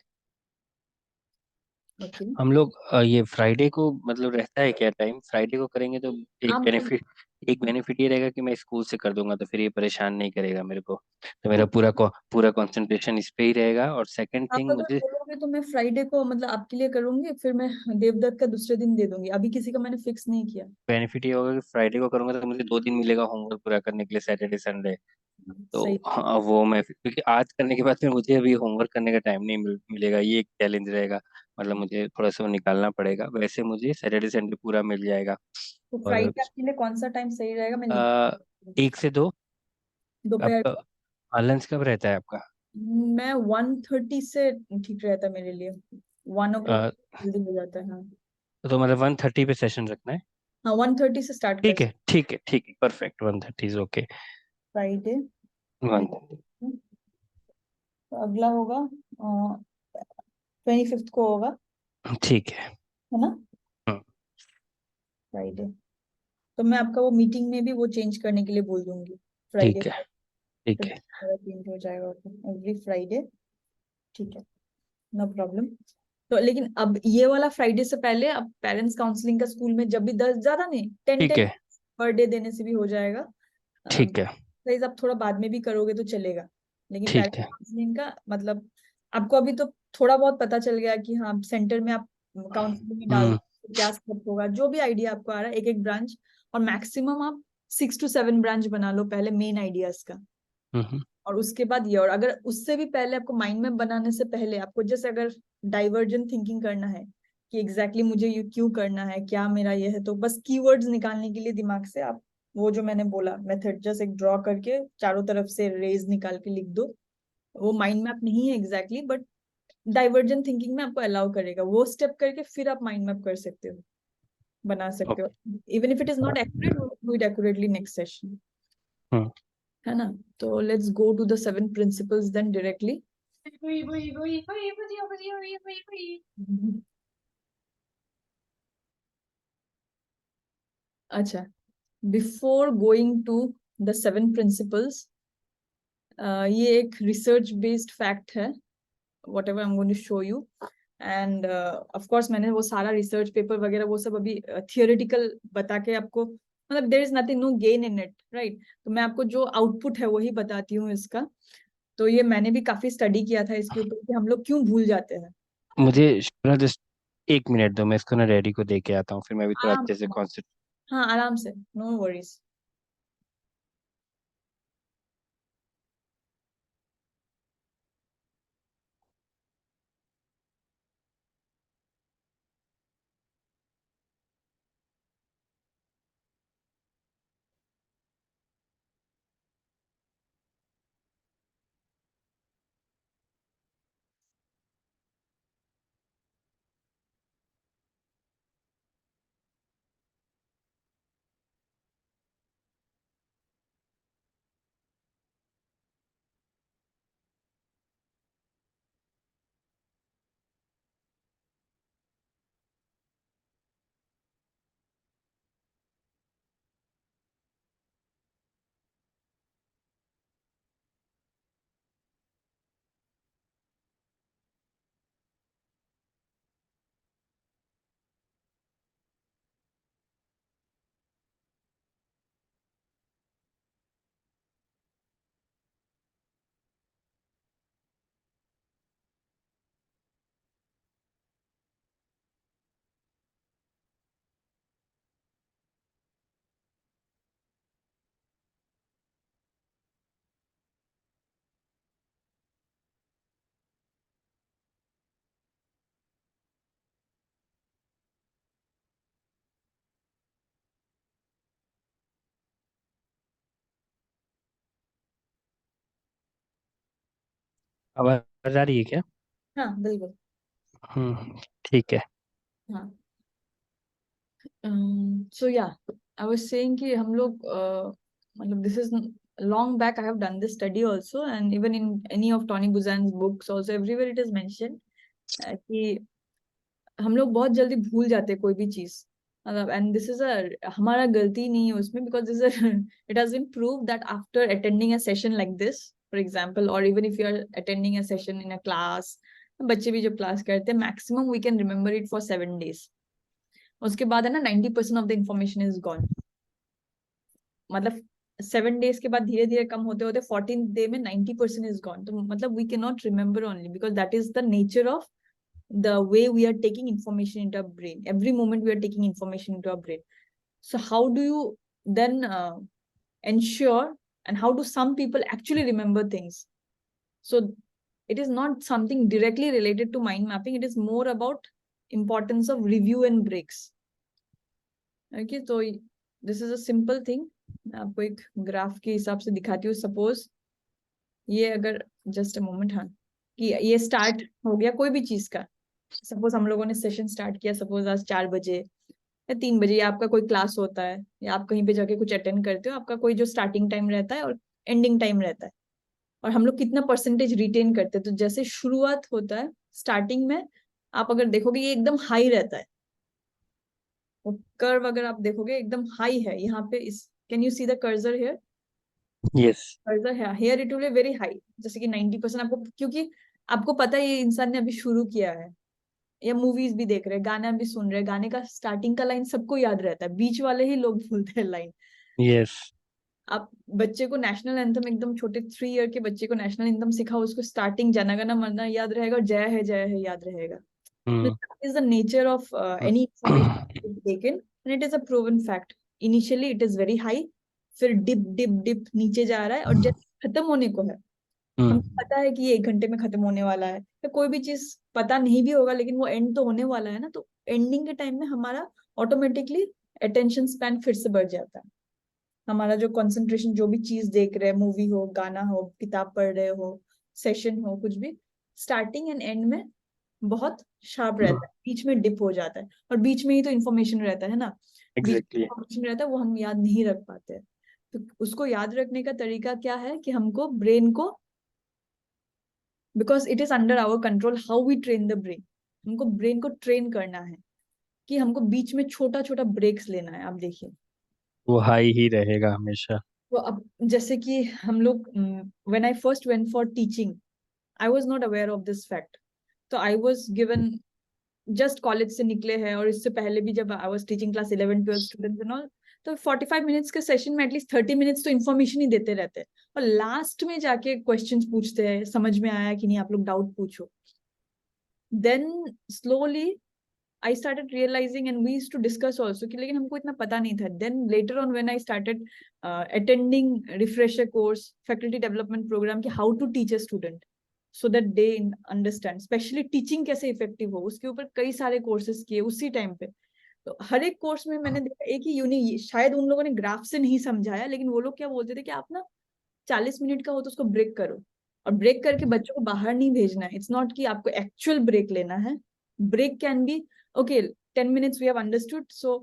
Okay, हम लोग ये फ्राइडे को मतलब रहता है क्या टाइम? फ्राइडे को करेंगे तो आप एक बेनिफिट ये रहेगा कि मैं स्कूल से कर दूंगा, तो फिर ये परेशान नहीं करेगा मेरे को, तो मेरा पूरा कंसंट्रेशन इस पे ही रहेगा। और सेकंड आप थिंग अगर मुझे बोलोगे तो मैं फ्राइडे को मतलब आपके लिए करूंगी, फिर मैं देवदत्त का दूसरे दिन दे दूंगी, अभी किसी का मैंने फिक्स नहीं किया। बेनिफिट ये होगा कि फ्राइडे को करूंगा तो मुझे 2 दिन मिलेगा होमवर्क पूरा करने के लिए, सैटरडे संडे। तो सही। हाँ, वो मैं क्योंकि आज करने के बाद फिर मुझे अभी होमवर्क करने का टाइम नहीं मिलेगा, ये एक चैलेंज रहेगा। मतलब मुझे थोड़ा सा वो निकालना पड़ेगा, वैसे मुझे सैटरडे संडे पूरा मिल जाएगा। तो और फ्राइडे आपके लिए कौन सा टाइम सही रहेगा, मैं लिख। 1 से 2। दोपहर। आप लंच कब रहता है आपका? मैं 1:30 से ठीक रहता है मेरे लिए, 1 o'clock अ, जल्दी हो जाता है। हाँ तो मतलब 1:30 पे सेशन रखना है? हाँ, 1:30 से स्टार्ट कर ठीक है ठीक है ठीक है, परफेक्ट, 1:30 इज ओके। फ्राइडे। 1:30। तो अगला होगा 25th को होगा, ठीक है। है ना, हम्म, फ्राइडे। तो मैं आपका वो मीटिंग में भी वो चेंज करने के लिए बोल दूंगी फ्राइडे, ठीक है ठीक है। चेंज हो जाएगा एवरी फ्राइडे। ठीक है, नो प्रॉब्लम। तो लेकिन अब ये वाला फ्राइडे से पहले अब पेरेंट्स काउंसलिंग का स्कूल में जब भी 10, ज्यादा नहीं, 10 ठीक 10 है पर डे देने से भी हो जाएगा। ठीक है गाइस आप थोड़ा बाद में भी करोगे तो चलेगा, लेकिन पेरेंट्स ठीक है। काउंसलिंग का मतलब आपको अभी तो थोड़ा बहुत पता चल गया कि हाँ सेंटर में आप काउंसलिंग में डाल हम्म दो, क्या स्टेप होगा, जो भी आइडिया आपको आ रहा है, एक एक ब्रांच, और मैक्सिमम आप 6 to 7 ब्रांच बना लो पहले मेन आइडियाज का। हम्म और उसके बाद ये, और अगर उससे भी पहले आपको माइंड मैप बनाने से पहले आपको जैसे अगर डाइवर्जेंट थिंकिंग करना है कि एग्जैक्टली मुझे ये क्यों करना है, क्या मेरा ये है, तो बस कीवर्ड्स निकालने के लिए दिमाग से आप वो जो मैंने बोला मेथड, जस्ट एक ड्रॉ करके चारों तरफ से रेज निकाल के लिख दो। वो माइंड मैप नहीं है एग्जैक्टली, बट डाइवर्जेंट थिंकिंग में आपको अलाउ करेगा, वो स्टेप करके फिर आप माइंड मैप कर सकते हो, बना सकते हो। Okay. Even if it is not accurate, do it accurately next session, hmm है ना। तो let's go to the 7 principles then directly. अच्छा, before going to the 7 principles, ये एक रिसर्च बेस्ड फैक्ट है, whatever I am going to show you. And of course मैंने वो सारा रिसर्च पेपर वगैरह वो सब अभी थियोरेटिकल बता के आपको, मतलब there is nothing, no gain in it, right. तो मैं आपको जो आउटपुट है वही बताती हूँ इसका। तो ये मैंने भी काफी स्टडी किया था इसके ऊपर कि हम लोग क्यों भूल जाते हैं। मुझे जस्ट 1 मिनट दो, मैं इसको ना रेडी को दे के आता हूँ, फिर मैं भी थोड़ा आराम अच्छे से से, कॉन्सेंट्रेट। हाँ आराम से, नो वरीज। आवाज आ रही है क्या? हाँ बिल्कुल। ठीक है। हाँ so yeah, I was saying कि हम लोग मतलब this is long back I have done this study also, and even in any of Tony Buzan's books also everywhere it is mentioned कि हम लोग बहुत जल्दी भूल जाते हैं कोई भी चीज, मतलब एंड दिस इज अ हमारा गलती नहीं है उसमें, because this it has been prove that after attending a session like this for example, और even if you are attending a session in a class, बच्चे भी जब क्लास करते हैं maximum we can remember it for 7 days। उसके बाद है ना 90% of the information is gone, मतलब 7 days के बाद धीरे धीरे कम होते होते 14th day में 90% इज गॉन। तो मतलब we can not remember only because that is the nature of the way we are taking information into our brain. Every moment we are taking information into our brain. So how do you then ensure, and how do some people actually remember things? So it is not something directly related to mind mapping. It is more about importance of review and breaks. Okay, so this is a simple thing. मैं आपको एक graph के हिसाब से दिखाती हूँ। Suppose ये अगर जस्ट अ मोमेंट, हाँ, कि ये स्टार्ट हो गया कोई भी चीज का। सपोज हम लोगों ने सेशन स्टार्ट किया, सपोज आज 4 बजे या 3 बजे, या आपका कोई क्लास होता है या आप कहीं पे जाके कुछ अटेंड करते हो, आपका कोई जो स्टार्टिंग टाइम रहता है और एंडिंग टाइम रहता है, और हम लोग कितना परसेंटेज रिटेन करते हैं। तो जैसे शुरुआत होता है स्टार्टिंग में, आप अगर देखोगे ये एकदम हाई रहता है, वो कर्व अगर आप देखोगे एकदम हाई है यहाँ पे। इस can you see the cursor here? Yes. Cursor है here, it will be very high, जैसे कि 90% आपको, क्योंकि आपको पता है ये इंसान ने अभी शुरू किया है, या मूवीज भी देख रहे हैं, गाना भी सुन रहे हैं, गाने का स्टार्टिंग का लाइन सबको याद रहता है, बीच वाले ही लोग भूलते हैं लाइन। यस। आप बच्चे को नेशनल एंथम, एकदम छोटे 3 ईयर के बच्चे को नेशनल एंथम सिखाओ, उसको स्टार्टिंग जनगण मन याद रहेगा और जय है याद रहेगा। Hmm. Is the nature of any information taken, and it is a proven fact. Initially it is very high, फिर डिप डिप डिप नीचे जा रहा है, और जब खत्म होने को है, हमको पता है कि ये 1 घंटे में खत्म होने वाला है, या कोई भी चीज पता नहीं भी होगा लेकिन वो एंड तो होने वाला है ना, तो एंडिंग के टाइम में हमारा ऑटोमेटिकली अटेंशन स्पैन फिर से बढ़ जाता है। हमारा जो कंसंट्रेशन, जो भी चीज देख रहे हैं, मूवी हो, गाना हो, किताब पढ़ रहे हो, सेशन हो, कुछ भी, स्टार्टिंग एंड एंड में बहुत शार्प रहता है, बीच में डिप हो जाता है, और बीच में ही तो इन्फॉर्मेशन रहता है ना, बीच में एग्जैक्टली। इन्फॉर्मेशन रहता है वो हम याद नहीं रख पाते हैं। तो उसको याद रखने का तरीका क्या है कि हमको ब्रेन को, because it is under our control how we train the brain, हमको ब्रेन को ट्रेन करना है कि हमको बीच में छोटा छोटा ब्रेक्स लेना है। आप देखिए, वो हाई ही रहेगा हमेशा। तो अब जैसे कि हम लोग, when I first went for teaching, I was not aware of this fact. तो I was given, just college से निकले हैं, और इससे पहले भी जब I was teaching class 11 12 students and all, तो 45 मिनट्स के सेशन में एटलीस्ट 30 मिनट्स तो इन्फॉर्मेशन ही देते रहते हैं, और लास्ट में जाके क्वेश्चंस पूछते हैं, समझ में आया कि नहीं, आप लोग डाउट पूछो। Then slowly I started realizing, and we used to discuss also कि लेकिन हमको इतना पता नहीं था। Then later on when I started attending refresher course, faculty development program, कि how to teach a student so that they understand, especially teaching कैसे effective हो, उसके ऊपर कई सारे courses किए उसी टाइम पे। तो हर एक कोर्स में मैंने देखा एक ही यूनिक, शायद उन लोगों ने ग्राफ से नहीं समझाया, लेकिन वो लोग क्या बोलते थे कि आप ना 40 मिनट का हो तो उसको ब्रेक करो, और ब्रेक करके बच्चों को बाहर नहीं भेजना है। इट्स नॉट कि आपको एक्चुअल ब्रेक लेना है, break can be okay 10 minutes we have understood, so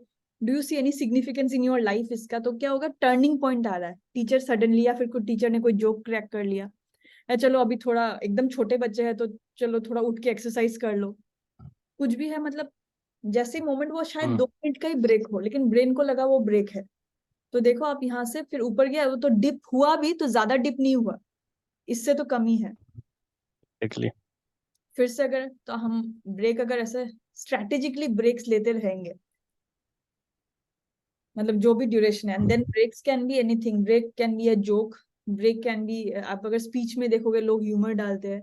do you see any significance in your life इसका? तो क्या होगा, टर्निंग पॉइंट आ रहा है, टीचर सडनली, या फिर कोई टीचर ने कोई जोक क्रैक कर लिया, या चलो अभी थोड़ा एकदम छोटे बच्चे हैं तो चलो थोड़ा उठ के एक्सरसाइज कर लो, कुछ भी है, मतलब जैसे मोमेंट वो शायद 2 मिनट का ही ब्रेक हो, लेकिन ब्रेन को लगा वो ब्रेक है। तो देखो आप यहाँ से फिर ऊपर गया, वो तो डिप हुआ भी तो ज्यादा डिप नहीं हुआ, इससे तो कमी है। एग्जैक्टली। फिर से अगर तो हम ब्रेक अगर ऐसे स्ट्रेटेजिकली ब्रेक्स लेते रहेंगे, मतलब जो भी ड्यूरेशन है, then breaks can be anything, break can be a joke, break can be, आप अगर स्पीच में देखोगे लोग ह्यूमर डालते हैं,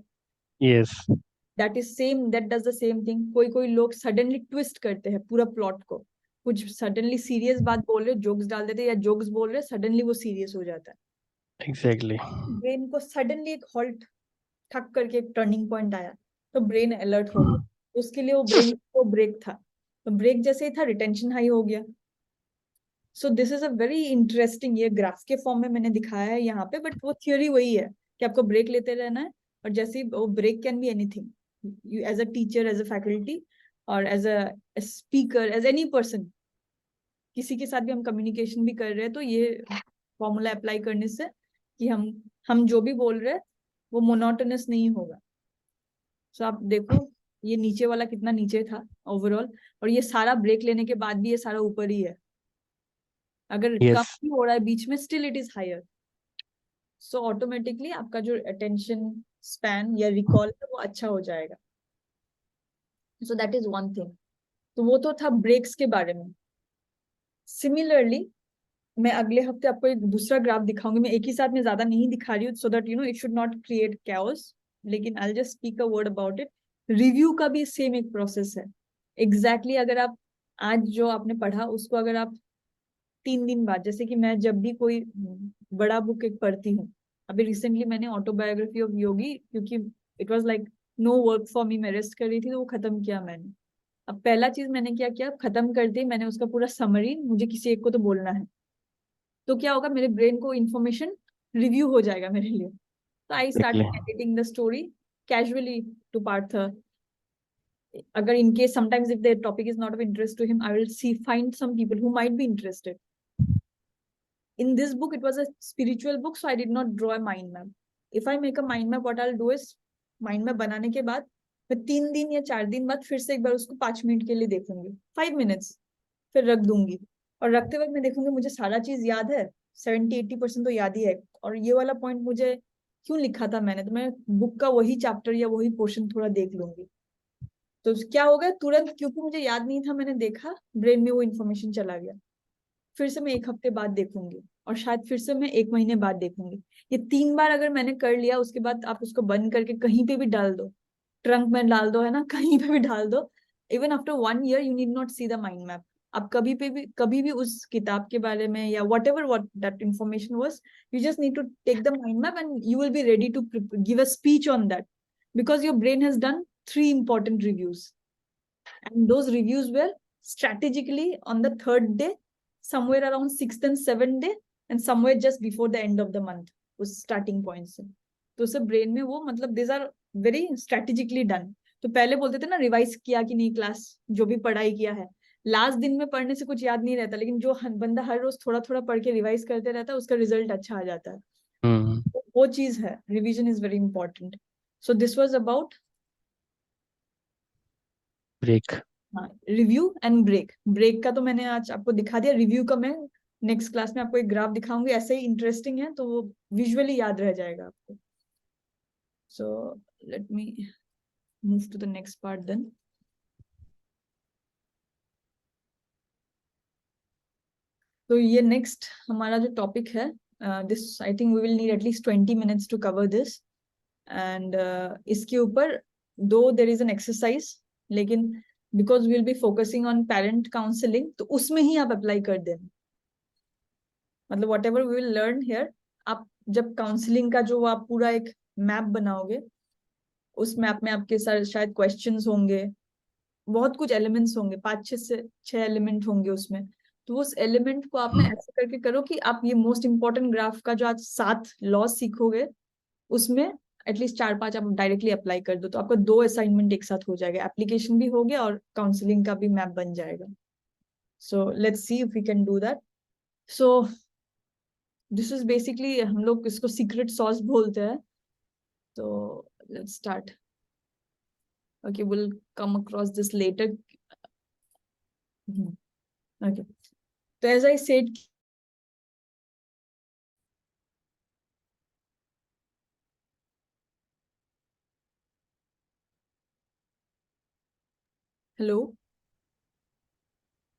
yes. That is same, that does the same thing. कोई कोई लोग सडनली ट्विस्ट करते हैं पूरा प्लॉट को, कुछ सडनली सीरियस बात बोल रहे जोक्स डाल देते, या जोक्स बोल रहे सडनली वो सीरियस हो जाता है। एग्जैक्टली। ब्रेन को सडनली एक हॉल्ट, ठक करके एक टर्निंग पॉइंट आया, तो ब्रेन अलर्ट हो गया, तो उसके लिए वो ब्रेन को ब्रेक था, तो ब्रेक जैसे ही था रिटेंशन हाई हो गया। सो this is a very interesting, ये ग्राफ के फॉर्म में मैंने दिखाया है यहाँ पे, बट वो थियोरी वही है कि आपको ब्रेक लेते रहना है, और जैसे ही वो break can be anything, you as a teacher, as a faculty और as a speaker, as any person, किसी के साथ भी हम कम्युनिकेशन भी कर रहे हैं तो ये फॉर्मूला अप्लाई करने से कि हम जो भी बोल रहे हैं वो मोनोटोनस नहीं होगा। सो आप देखो ये नीचे वाला कितना नीचे था ओवरऑल, और ये सारा ब्रेक लेने के बाद भी ये सारा ऊपर ही है। अगर कम यस, भी हो रहा है बीच में, still it is higher. So automatically आपका जो अटेंशन स्पैन या रिकॉल है वो अच्छा हो जाएगा। सो दैट इज वन थिंग। तो वो तो था ब्रेक्स के बारे में। सिमिलरली मैं अगले हफ्ते आपको एक दूसरा ग्राफ दिखाऊंगी। मैं एक ही साथ में ज्यादा नहीं दिखा रही हूँ, so that you know it should not create chaos, लेकिन I just speak a word about it. Review का भी सेम एक प्रोसेस है। एग्जैक्टली अगर आप आज जो आपने पढ़ा उसको अगर आप 3 दिन बाद, जैसे कि मैं जब भी कोई बड़ा बुक एक पढ़ती हूँ, अभी रिसेंटली मैंने ऑटोबायोग्राफी ऑफ योगी, क्योंकि it was like no work for me, मैं रेस्ट कर रही थी, तो वो खत्म किया मैंने। अब पहला चीज मैंने क्या किया, खत्म कर दी मैंने उसका पूरा समरी, मुझे किसी एक को तो बोलना है, तो क्या होगा, मेरे ब्रेन को इन्फॉर्मेशन रिव्यू हो जाएगा मेरे लिए। तो I exactly. Started editing the story casually to Parth. अगर in case sometimes if the topic is not of interest to him, I will see find some people who might be interested. In this book, it was a spiritual book, so I did not draw a mind map. If I make a mind map, what I'll do is mind map बनाने के बाद मैं 3 दिन या 4 दिन बाद फिर से एक बार उसको 5 मिनट के लिए देखूंगी, 5 minutes, फिर रख दूंगी। और रखते वक्त मैं देखूंगी मुझे सारा चीज याद है, 70-80% तो याद ही है, और ये वाला पॉइंट मुझे क्यों लिखा था मैंने, तो मैं बुक का वही चैप्टर या वही पोर्शन थोड़ा देख लूंगी। तो क्या होगा, तुरंत क्योंकि मुझे याद नहीं था, मैंने देखा, ब्रेन में वो इन्फॉर्मेशन चला गया। फिर से मैं 1 हफ्ते बाद देखूंगी, और शायद फिर से मैं 1 महीने बाद देखूंगी। ये 3 बार अगर मैंने कर लिया, उसके बाद आप उसको बंद करके कहीं पे भी डाल दो, ट्रंक में डाल दो, है ना, कहीं पे भी डाल दो। Even after 1 year you need not see the mind map. आप कभी भी उस किताब के बारे में या whatever what that information was, you just need to take the mind map and you will be ready to give a speech on that, because your brain has done 3 important reviews, and those reviews were strategically on the third day, somewhere around 6th and 7th day, and somewhere just before the end of the month, उस starting point से। तो उसे brain में वो मतलब this are very strategically done. तो पहले बोलते थे ना रिवाइज किया कि नहीं क्लास, जो भी पढ़ाई किया है, लास्ट दिन में पढ़ने से कुछ याद नहीं रहता, लेकिन जो बंदा हर रोज थोड़ा थोड़ा पढ़ के रिवाइज करते रहता है उसका रिजल्ट अच्छा आ जाता है। हम्म। तो वो चीज है, revision is very important. So this was about break. हाँ, रिव्यू एंड ब्रेक। ब्रेक का तो मैंने आज आपको दिखा दिया, रिव्यू का मैं नेक्स्ट क्लास में आपको एक ग्राफ दिखाऊंगी, ऐसे ही इंटरेस्टिंग है तो वो विजुअली याद रह जाएगा आपको। So let me move to the next part then. तो ये नेक्स्ट हमारा जो टॉपिक है, this I think we will need at least 20 minutes to cover this. And इसके ऊपर दो देर इज एन एक्सरसाइज, लेकिन because will be focusing on parent counselling, तो उसमें ही आप अप्लाई कर देना। मतलब whatever we will learn here, आप जब काउंसलिंग का जो आप पूरा एक मैप बनाओगे, उस मैप में आपके साथ शायद क्वेश्चंस होंगे, बहुत कुछ एलिमेंट्स होंगे, 5 से 6 एलिमेंट होंगे उसमें। तो उस एलिमेंट को आप ना ऐसे करके करो कि आप ये मोस्ट इंपॉर्टेंट ग्राफ का जो आज 7 लॉ सीखोगे, उसमें एटलीस्ट 4-5 आप डायरेक्टली अप्लाई कर दो, तो आपका 2 असाइनमेंट एक साथ हो जाएगा, एप्लीकेशन भी हो गया और काउंसलिंग का भी मैप बन जाएगा। So let's see if we can do that. So this is basically, हम लोग इसको सीक्रेट सॉस बोलते हैं। तो let's start. Okay, will come across this later. Okay, तो एज आई सेड, हेलो।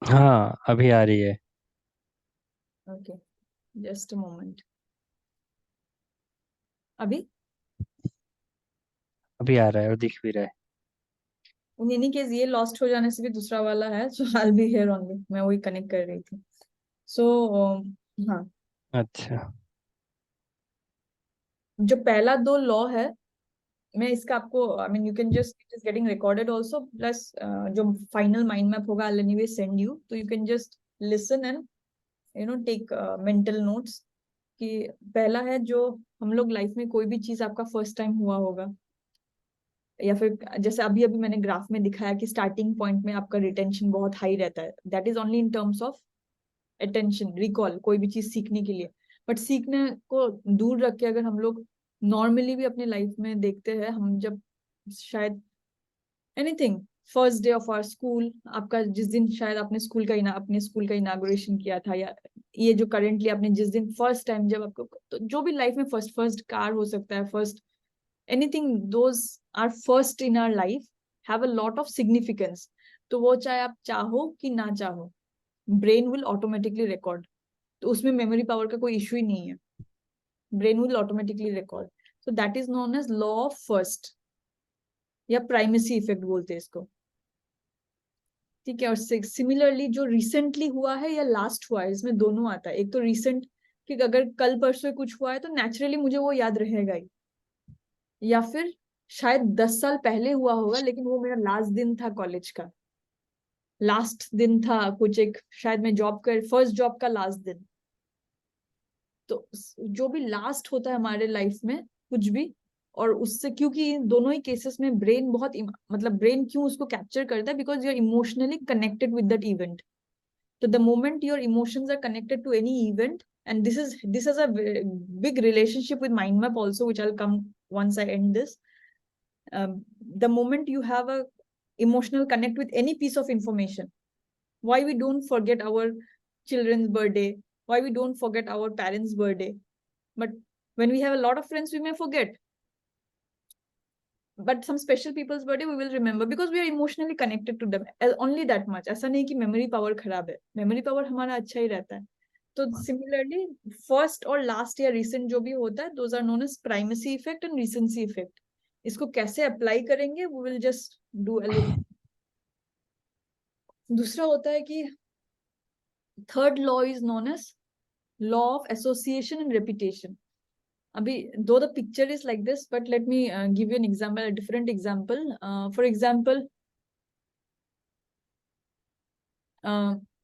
हाँ, अभी आ रही है। Okay, just a moment. अभी अभी आ रहा है और दिख भी रहा है। इन एनी केस ये लॉस्ट हो जाने से भी दूसरा वाला है, so I will be here only, मैं वही कनेक्ट कर रही थी। सो हाँ, अच्छा। जो पहला 2 लॉ है, मैं इसका आपको, I mean you can just, it is getting recorded also, plus जो फाइनल माइंड मैप होगा आई एनीवे सेंड यू, तो you can just listen and take mental notes. कि पहला है जो हम लोग लाइफ में कोई भी चीज आपका फर्स्ट टाइम हुआ होगा, या फिर जैसे अभी अभी मैंने ग्राफ में दिखाया कि स्टार्टिंग पॉइंट में आपका रिटेंशन बहुत हाई रहता है, that is only in terms of attention, recall, कोई भी चीज सीखने के लिए। बट सीखने को दूर रख के अगर हम लोग नॉर्मली भी अपने लाइफ में देखते हैं, हम जब शायद anything, first day of our school, आपका जिस दिन शायद आपने अपने स्कूल का इनागुरेशन किया था, या ये जो करेंटली आपने जिस दिन फर्स्ट टाइम जब आपको, तो जो भी लाइफ में फर्स्ट फर्स्ट कार हो सकता है, first anything, those are first in our life, have a lot of significance. तो वो चाहे आप चाहो कि ना चाहो, ब्रेन विल ऑटोमेटिकली रिकॉर्ड। तो उसमें मेमोरी पावर का कोई इशू ही नहीं है, brain will automatically record. So that is known as law of first, या प्राइमेसी इफेक्ट बोलते हैं इसको। ठीक है। और सिमिलरली जो रिसेंटली हुआ है या लास्ट हुआ है, इसमें दोनों आता है। एक तो रिसेंट, कि अगर कल परसों कुछ हुआ है तो नेचुरली मुझे वो याद रहेगा ही, या फिर शायद 10 साल पहले हुआ होगा लेकिन वो मेरा लास्ट दिन था कॉलेज का, लास्ट दिन था कुछ एक, शायद मैं जॉब कर फर्स्ट जॉब का लास्ट दिन। तो जो भी लास्ट होता है हमारे लाइफ में कुछ भी, और उससे, क्योंकि दोनों ही केसेस में ब्रेन बहुत मतलब ब्रेन क्यों उसको कैप्चर करता है, because you are emotionally connected with that event. So the moment your emotions are connected to any event, and this is a big relationship with mind map also, which I'll come once I end this. The moment you have a emotional connect with any piece of information, why we don't forget our children's birthday, why we don't forget our parents' birthday, but when we have a lot of friends we may forget, but some special people's birthday we will remember because we are emotionally connected to them, only that much. ऐसा नहीं कि memory power खराब है, memory power हमारा अच्छा ही रहता है। तो सिमिलरली फर्स्ट और लास्ट या रिसेंट जो भी होता है, those are known as primacy effect and recency effect. इसको कैसे अप्लाई करेंगे, वो will just do a little. दूसरा होता है कि third law is known as law of association and repetition. अभी दो the picture is like this, but let me give you an example, a different example. For example,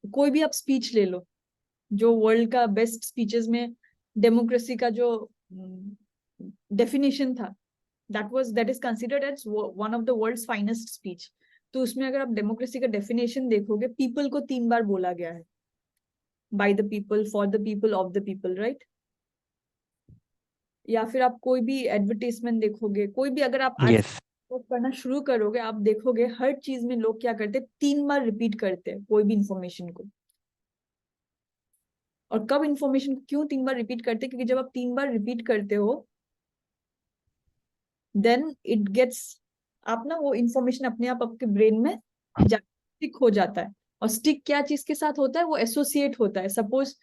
कोई भी आप speech ले लो, जो वर्ल्ड का बेस्ट स्पीचेस में democracy का जो डेफिनेशन था, that is considered as one of the world's finest speech. तो उसमें अगर आप डेमोक्रेसी का डेफिनेशन देखोगे, पीपल को 3 बार बोला गया है, by the people, for the people, of the people, right. या फिर आप कोई भी एडवर्टीजमेंट देखोगे, कोई भी, अगर आप आज यस। करना शुरू करोगे, आप देखोगे हर चीज में लोग क्या करते हैं, 3 बार रिपीट करते हैं कोई भी इंफॉर्मेशन को। और कब इंफॉर्मेशन को क्यों 3 बार रिपीट करते हैं, क्योंकि जब आप 3 बार रिपीट करते हो, देन इट गेट्स, आप ना वो इंफॉर्मेशन अपने आप आपके ब्रेन में स्टिक हो जाता है। और स्टिक क्या चीज के साथ होता है, वो एसोसिएट होता है। सपोज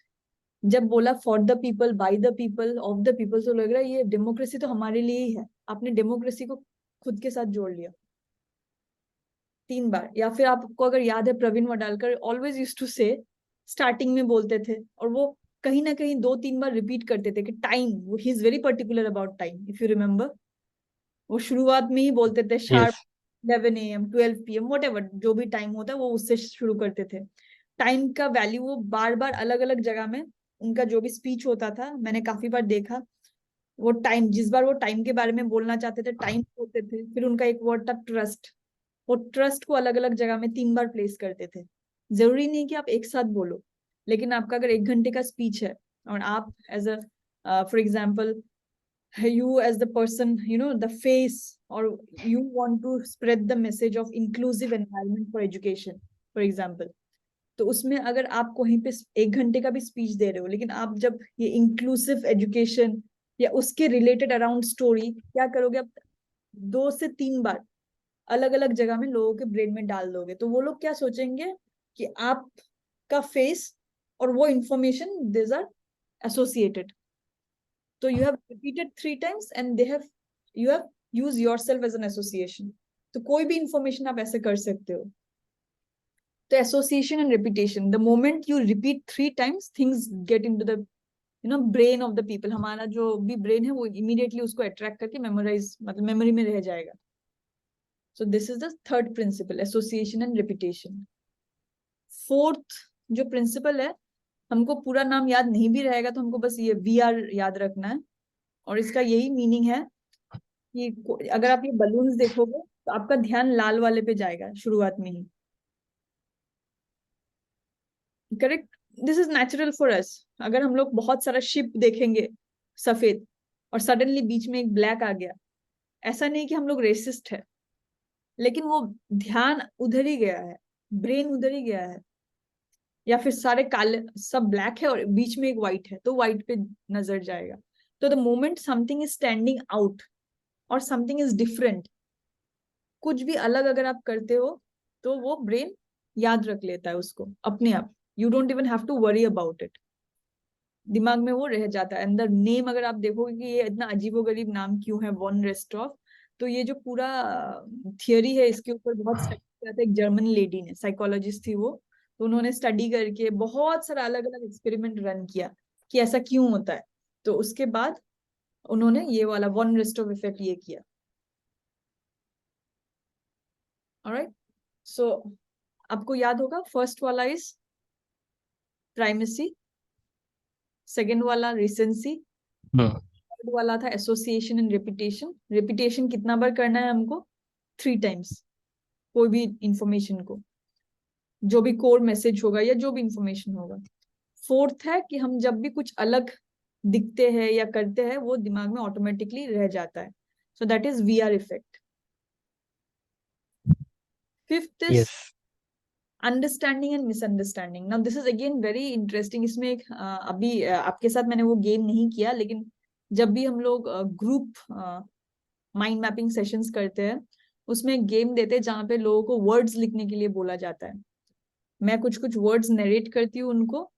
जब बोला for the people, by the people, of the people, तो लग रहा है ये डेमोक्रेसी तो हमारे लिए ही है, आपने डेमोक्रेसी को खुद के साथ जोड़ लिया 3 बार। या फिर आपको अगर याद है, प्रवीण वडालकर ऑलवेज यूज टू से, स्टार्टिंग में बोलते थे, और वो कहीं ना कहीं 2-3 बार रिपीट करते थे कि time, he is very particular about time, if you remember. वो शुरुआत में ही बोलते थे sharp yes. 11 AM 12 PM, what ever जो भी टाइम होता है वो उससे शुरू करते थे। टाइम का वैल्यू वो बार बार अलग अलग जगह में, उनका जो भी स्पीच होता था, मैंने काफी बार देखा, वो टाइम, जिस बार वो टाइम के बारे में बोलना चाहते थे, टाइम बोलते थे। फिर उनका एक वर्ड था ट्रस्ट, वो ट्रस्ट को अलग अलग जगह में 3 बार प्लेस करते थे। जरूरी नहीं कि आप एक साथ बोलो, लेकिन आपका अगर 1 घंटे का स्पीच है, और आप as a, for example, you as the person, the face, or you want to spread the message of inclusive environment for education, for example, तो उसमें अगर आप कहीं पे 1 घंटे का भी स्पीच दे रहे हो, लेकिन आप जब ये इंक्लूसिव एजुकेशन या उसके रिलेटेड अराउंड स्टोरी क्या करोगे, आप 2 से 3 बार अलग अलग जगह में लोगों के ब्रेन में डाल दोगे, तो वो लोग क्या सोचेंगे कि आपका फेस और वो information, this are associated. So you have repeated 3 times and you have used yourself as an association. तो कोई भी इंफॉर्मेशन आप ऐसे कर सकते हो। तो association and repetition, the moment you repeat 3 times, things get into the brain of the people. हमारा जो भी ब्रेन है वो इमीडिएटली उसको अट्रैक्ट करके मेमोराइज, मतलब मेमोरी में रह जाएगा। सो this is the third principal, association and repetition. Fourth जो प्रिंसिपल है, हमको पूरा नाम याद नहीं भी रहेगा तो हमको बस ये VR याद रखना है। और इसका यही मीनिंग है कि अगर आप ये बलून्स देखोगे तो आपका ध्यान लाल वाले पे जाएगा शुरुआत में ही। Correct. This is natural for us. अगर हम लोग बहुत सारा शिप देखेंगे सफेद और सडनली बीच में एक ब्लैक आ गया, ऐसा नहीं कि हम लोग रेसिस्ट है, लेकिन वो ध्यान उधर ही गया है, ब्रेन उधर ही गया है। या फिर सारे काले सब ब्लैक है और बीच में एक व्हाइट है तो व्हाइट पे नजर जाएगा। तो the moment something is standing out और समथिंग इज डिफरेंट, कुछ भी अलग अगर आप करते हो तो वो ब्रेन याद रख लेता है उसको अपने आप। You don't even have to worry about it, दिमाग में वो रह जाता है अंदर। नेम अगर आप देखोगे कि ये इतना अजीबोगरीब नाम क्यों है वॉन रेस्टॉफ, तो ये जो पूरा थियरी है इसके ऊपर बहुत स्टडी किया था एक जर्मन लेडी ने, साइकोलॉजिस्ट थी वो। तो उन्होंने स्टडी करके बहुत सारा अलग अलग एक्सपेरिमेंट रन किया कि ऐसा क्यों होता है। तो उसके बाद उन्होंने ये वाला वॉन रेस्टॉफ इफेक्ट ये किया। ऑलराइट, सो आपको याद होगा फर्स्ट वाला इज प्राइमेसी, सेकेंड वाला रिसेंसी, थर्ड वाला था एसोसिएशन एंड रेपिटेशन। रेपिटेशन कितना बार करना है हमको? 3 टाइम्स। कोई भी इंफॉर्मेशन को, जो भी कोर मैसेज होगा या जो भी इंफॉर्मेशन होगा। फोर्थ है कि हम जब भी कुछ अलग दिखते हैं या करते हैं वो दिमाग में ऑटोमेटिकली रह जाता है। सो that is VR effect. Fifth is yes. Understanding and misunderstanding. Now this is again very interesting. इसमें एक अभी आपके साथ मैंने वो गेम नहीं किया, लेकिन जब भी हम लोग ग्रुप माइंड मैपिंग सेशंस करते हैं उसमें एक गेम देते हैं जहाँ पे लोगों को वर्ड्स लिखने के लिए बोला जाता है। मैं कुछ कुछ वर्ड्स नरेट करती हूँ उनको,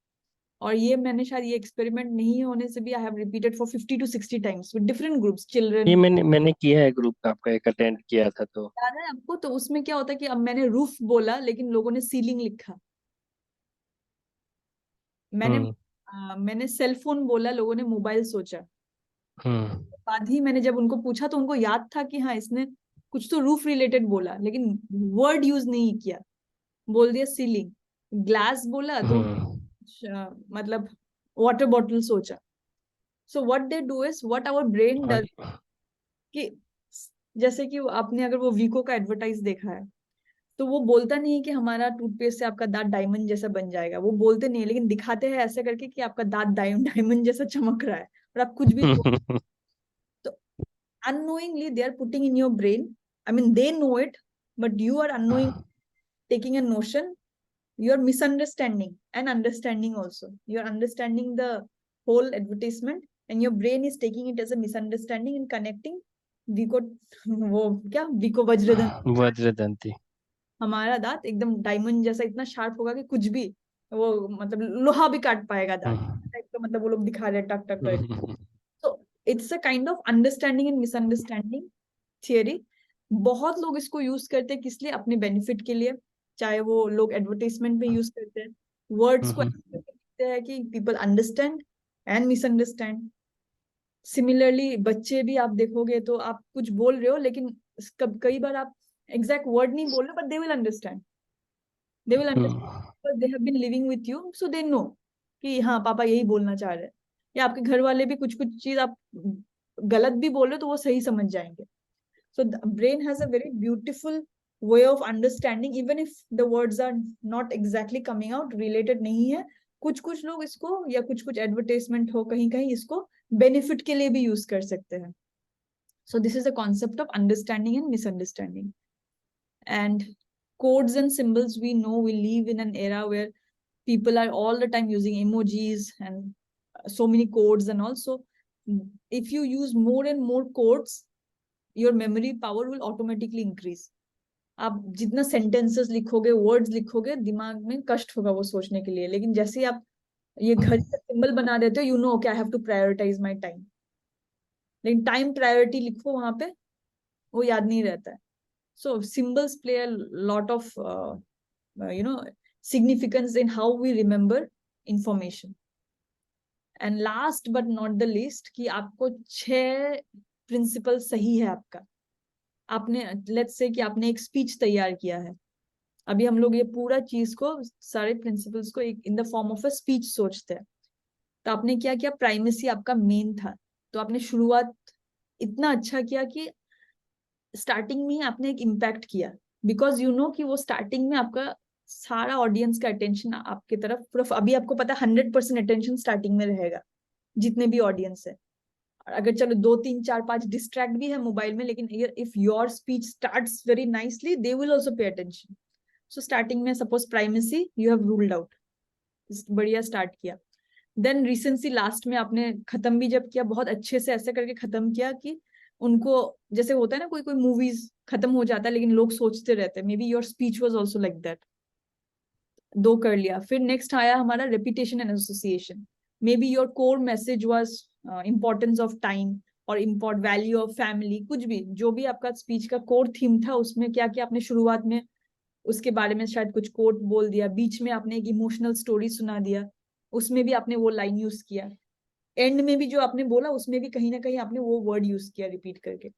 और ये मैंने शायद ये एक्सपेरिमेंट नहीं होने से भी I have repeated for 50 to 60 times with different groups ये चिल्ड्रन। मैंने किया है, ग्रुप आपका एक अटेंड किया था तो। याद है आपको? तो उसमें क्या होता है कि अब मैंने रूफ बोला लेकिन लोगों ने सीलिंग लिखा। मैंने हम्म। मैंने सेल फोन बोला, लोगों ने मोबाइल सोचा। हम्म। बाद ही मैंने जब उनको पूछा तो उनको याद था कि हाँ इसने कुछ तो रूफ रिलेटेड बोला, लेकिन वर्ड यूज नहीं किया, बोल दिया सीलिंग। ग्लास बोला तो हम्म। मतलब वाटर बॉटल सोचा। So what they do is what our brain हाँ। डज कि जैसे कि आपने अगर वो वीको का एडवर्टाइज देखा है तो वो बोलता नहीं है कि हमारा टूथपेस्ट से आपका दांत डायमंड जैसा बन जाएगा, वो बोलते नहीं है, लेकिन दिखाते हैं ऐसे करके कि आपका दांत डायमंड जैसा चमक रहा है और आप कुछ भी तो unknowingly they are putting in your brain, I mean they know it, but you are unknowing taking a notion, you are misunderstanding and understanding also. You are understanding the whole advertisement and your brain is taking it as a misunderstanding and connecting Vicco वो क्या विको वज्रधन, वज्रदंती। हमारा दांत एकदम diamond जैसा इतना sharp होगा कि कुछ भी वो मतलब लोहा भी काट पाएगा दांत टाइप का, मतलब वो लोग दिखा रहे हैं टक टक कर। तो it's a kind of understanding and misunderstanding theory. बहुत लोग इसको यूज करते हैं किस लिए? अपने बेनिफिट के लिए। चाहे वो लोग एडवर्टाइजमेंट में यूज करते हैं, वर्ड्स को ऐसे करके लिखते हैं कि people understand and misunderstand. Similarly बच्चे भी आप देखोगे तो आप कुछ बोल रहे हो लेकिन कई बार आप एग्जैक्ट वर्ड नहीं बोल रहे but they will understand, they will understand, they have been living with you so they know कि हाँ पापा यही बोलना चाह रहे हैं। या आपके घर वाले भी कुछ कुछ चीज आप गलत भी बोल रहे हो तो वो सही समझ जाएंगे। So the brain has a very beautiful way of understanding even if the words are not exactly coming out, related नहीं है। कुछ कुछ लोग इसको या कुछ कुछ एडवर्टाइजमेंट हो कहीं कहीं इसको बेनिफिट के लिए भी यूज कर सकते हैं। So this is a concept of understanding and misunderstanding. And codes and symbols, we know we live in an era where people are all the time using emojis and so many codes and also if you use more and more codes your memory power will automatically increase. आप जितना sentences लिखोगे words लिखोगे दिमाग में कष्ट होगा वो सोचने के लिए, लेकिन जैसे ही आप ये घड़ी का सिंबल बना देते हो you know okay I have to prioritise my time, लेकिन टाइम प्रायोरिटी लिखो वहां पे वो याद नहीं रहता है। So symbols play a lot of you know significance in how we remember information. And last but not the least कि आपको 6 प्रिंसिपल सही है आपका। आपने लेट्स से कि आपने एक स्पीच तैयार किया है अभी हम लोग ये पूरा चीज को, सारे प्रिंसिपल्स को इन the form of a speech सोचते हैं। तो आपने क्या किया, प्राइमेसी आपका मेन था, तो आपने शुरुआत इतना अच्छा किया कि स्टार्टिंग में ही आपने एक इम्पैक्ट किया, बिकॉज यू नो कि वो स्टार्टिंग में आपका सारा ऑडियंस का अटेंशन आपके तरफ पूरा, अभी आपको पता है 100% अटेंशन स्टार्टिंग में रहेगा जितने भी ऑडियंस है। और अगर चलो 2 3 4 5 डिस्ट्रैक्ट भी है मोबाइल में, लेकिन if your speech starts very nicely they will also pay attention. So starting में suppose primacy you have ruled out, बढ़िया स्टार्ट किया। देन रिसेंसी लास्ट में आपने खत्म भी जब किया, बहुत अच्छे से ऐसे करके खत्म किया कि उनको, जैसे होता है ना कोई कोई मूवीज खत्म हो जाता है लेकिन लोग सोचते रहते हैं, may be your speech was also like that. दो कर लिया। फिर नेक्स्ट आया हमारा repetition and association. May be your core message was importance of time और इम्पोर्ट वैल्यू ऑफ फैमिली, कुछ भी जो भी आपका स्पीच का कोर थीम था, उसमें क्या किया आपने शुरुआत में, उसके बारे में शायद कुछ कोट बोल दिया, बीच में आपने एक इमोशनल स्टोरी सुना दिया, उसमें भी आपने वो लाइन यूज किया, एंड में भी जो आपने बोला उसमें भी कहीं ना कहीं आपने वो वर्ड यूज किया रिपीट करके।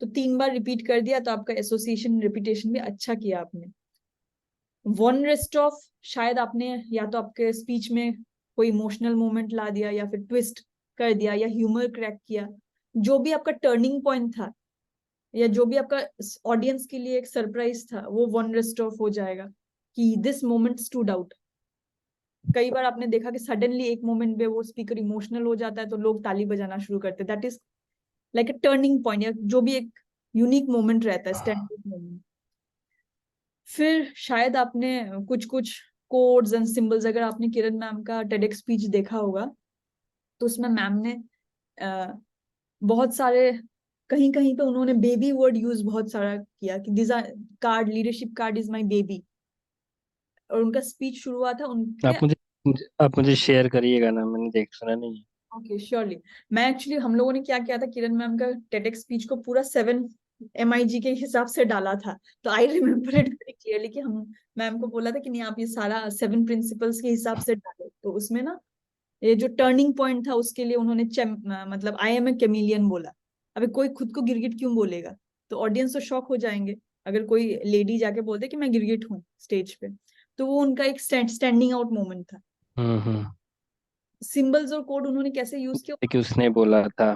तो 3 बार रिपीट कर दिया, तो आपका एसोसिएशन रिपीटेशन भी अच्छा किया आपने। वन रेस्ट ऑफ, शायद आपने या तो आपके स्पीच में कोई इमोशनल मोमेंट ला दिया या फिर ट्विस्ट कर दिया या ह्यूमर क्रैक किया, जो भी आपका टर्निंग पॉइंट था या जो भी आपका ऑडियंस के लिए एक सरप्राइज था, वो वन रेस्ट ऑफ हो जाएगा कि दिस मोमेंट स्टूड आउट। कई बार आपने देखा कि सडनली एक मोमेंट में वो स्पीकर इमोशनल हो जाता है तो लोग ताली बजाना शुरू करते हैं, that is like a turning point, या जो भी एक यूनिक मोमेंट रहता है, स्टैंडर्ड मोमेंट। फिर शायद आपने कुछ कुछ कोड्स एंड सिंबल्स, अगर आपने किरण मैम का टेडेक्स स्पीच देखा होगा तो उसमें मैम ने बहुत सारे, कहीं कहीं पे उन्होंने बेबी वर्ड यूज बहुत सारा किया कि this card, leadership card is my baby. और उनका स्पीच शुरू हुआ था उनके, आप मुझे शेयर करिएगा ना, मैंने देख सुना नहीं है। Okay surely. मैं एक्चुअली, हम लोगों ने क्या किया था, किरण मैम का टेडेक्स स्पीच को पूरा 7 MIG के हिसाब से डाला था। तो I remember it very clearly कि हम मैम को बोला था कि नहीं आप ये सारा 7 प्रिंसिपल्स के हिसाब से डालो। तो उसमें ना ये जो टर्निंग पॉइंट था उसके लिए उन्होंने मतलब आई एम ए कैमिलियन बोला। अबे कोई खुद को गिरगिट क्यों बोलेगा, तो ऑडियंस तो शॉक हो जाएंगे अगर कोई लेडी जाके बोलते कि मैं गिरगिट हूँ स्टेज पे। तो वो उनका एक स्टैंडिंग आउट मोमेंट था। हम्म। सिंबल्स और कोड उन्होंने कैसे यूज किया। कि उसने बोला था।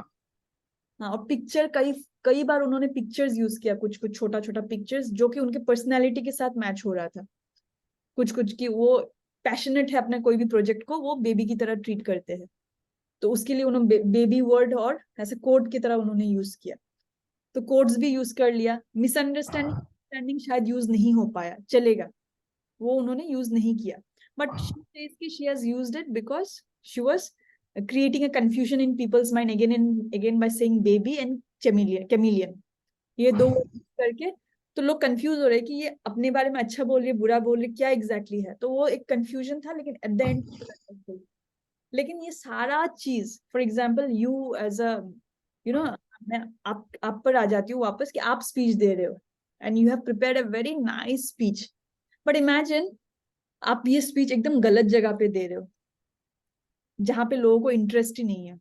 हाँ, और पिक्चर, कई कई बार उन्होंने पिक्चर्स यूज किया, कुछ कुछ छोटा छोटा पिक्चर्स जो कि उनके पर्सनैलिटी के साथ मैच हो रहा था। कुछ कुछ की वो पैशनेट है अपने कोई भी प्रोजेक्ट को वो बेबी की तरह ट्रीट करते हैं, तो उसके लिए उन्होंने बेबी वर्ड और ऐसे कोड की तरह उन्होंने यूज किया। तो कोड्स भी यूज कर लिया। मिसअंडरस्टैंडिंग अंडरस्टैंडिंग शायद यूज नहीं हो पाया, चलेगा, वो उन्होंने यूज नहीं किया। बट शी सेज कि she has used it because she was creating a confusion in people's mind again and again by saying baby and chameleon, ये दो word use करके। तो लोग कंफ्यूज हो रहे हैं कि ये अपने बारे में अच्छा बोल रही है बुरा बोल रही है, क्या एग्जैक्टली exactly है। तो वो एक कंफ्यूजन था, लेकिन एट द एंड, लेकिन ये सारा चीज, for example you as a, you know, मैं आप पर आ जाती हूँ वापस कि आप स्पीच दे रहे हो and you have prepared a very nice speech, but imagine आप ये स्पीच एकदम गलत जगह पे दे रहे हो जहां पे लोगों को इंटरेस्ट ही नहीं है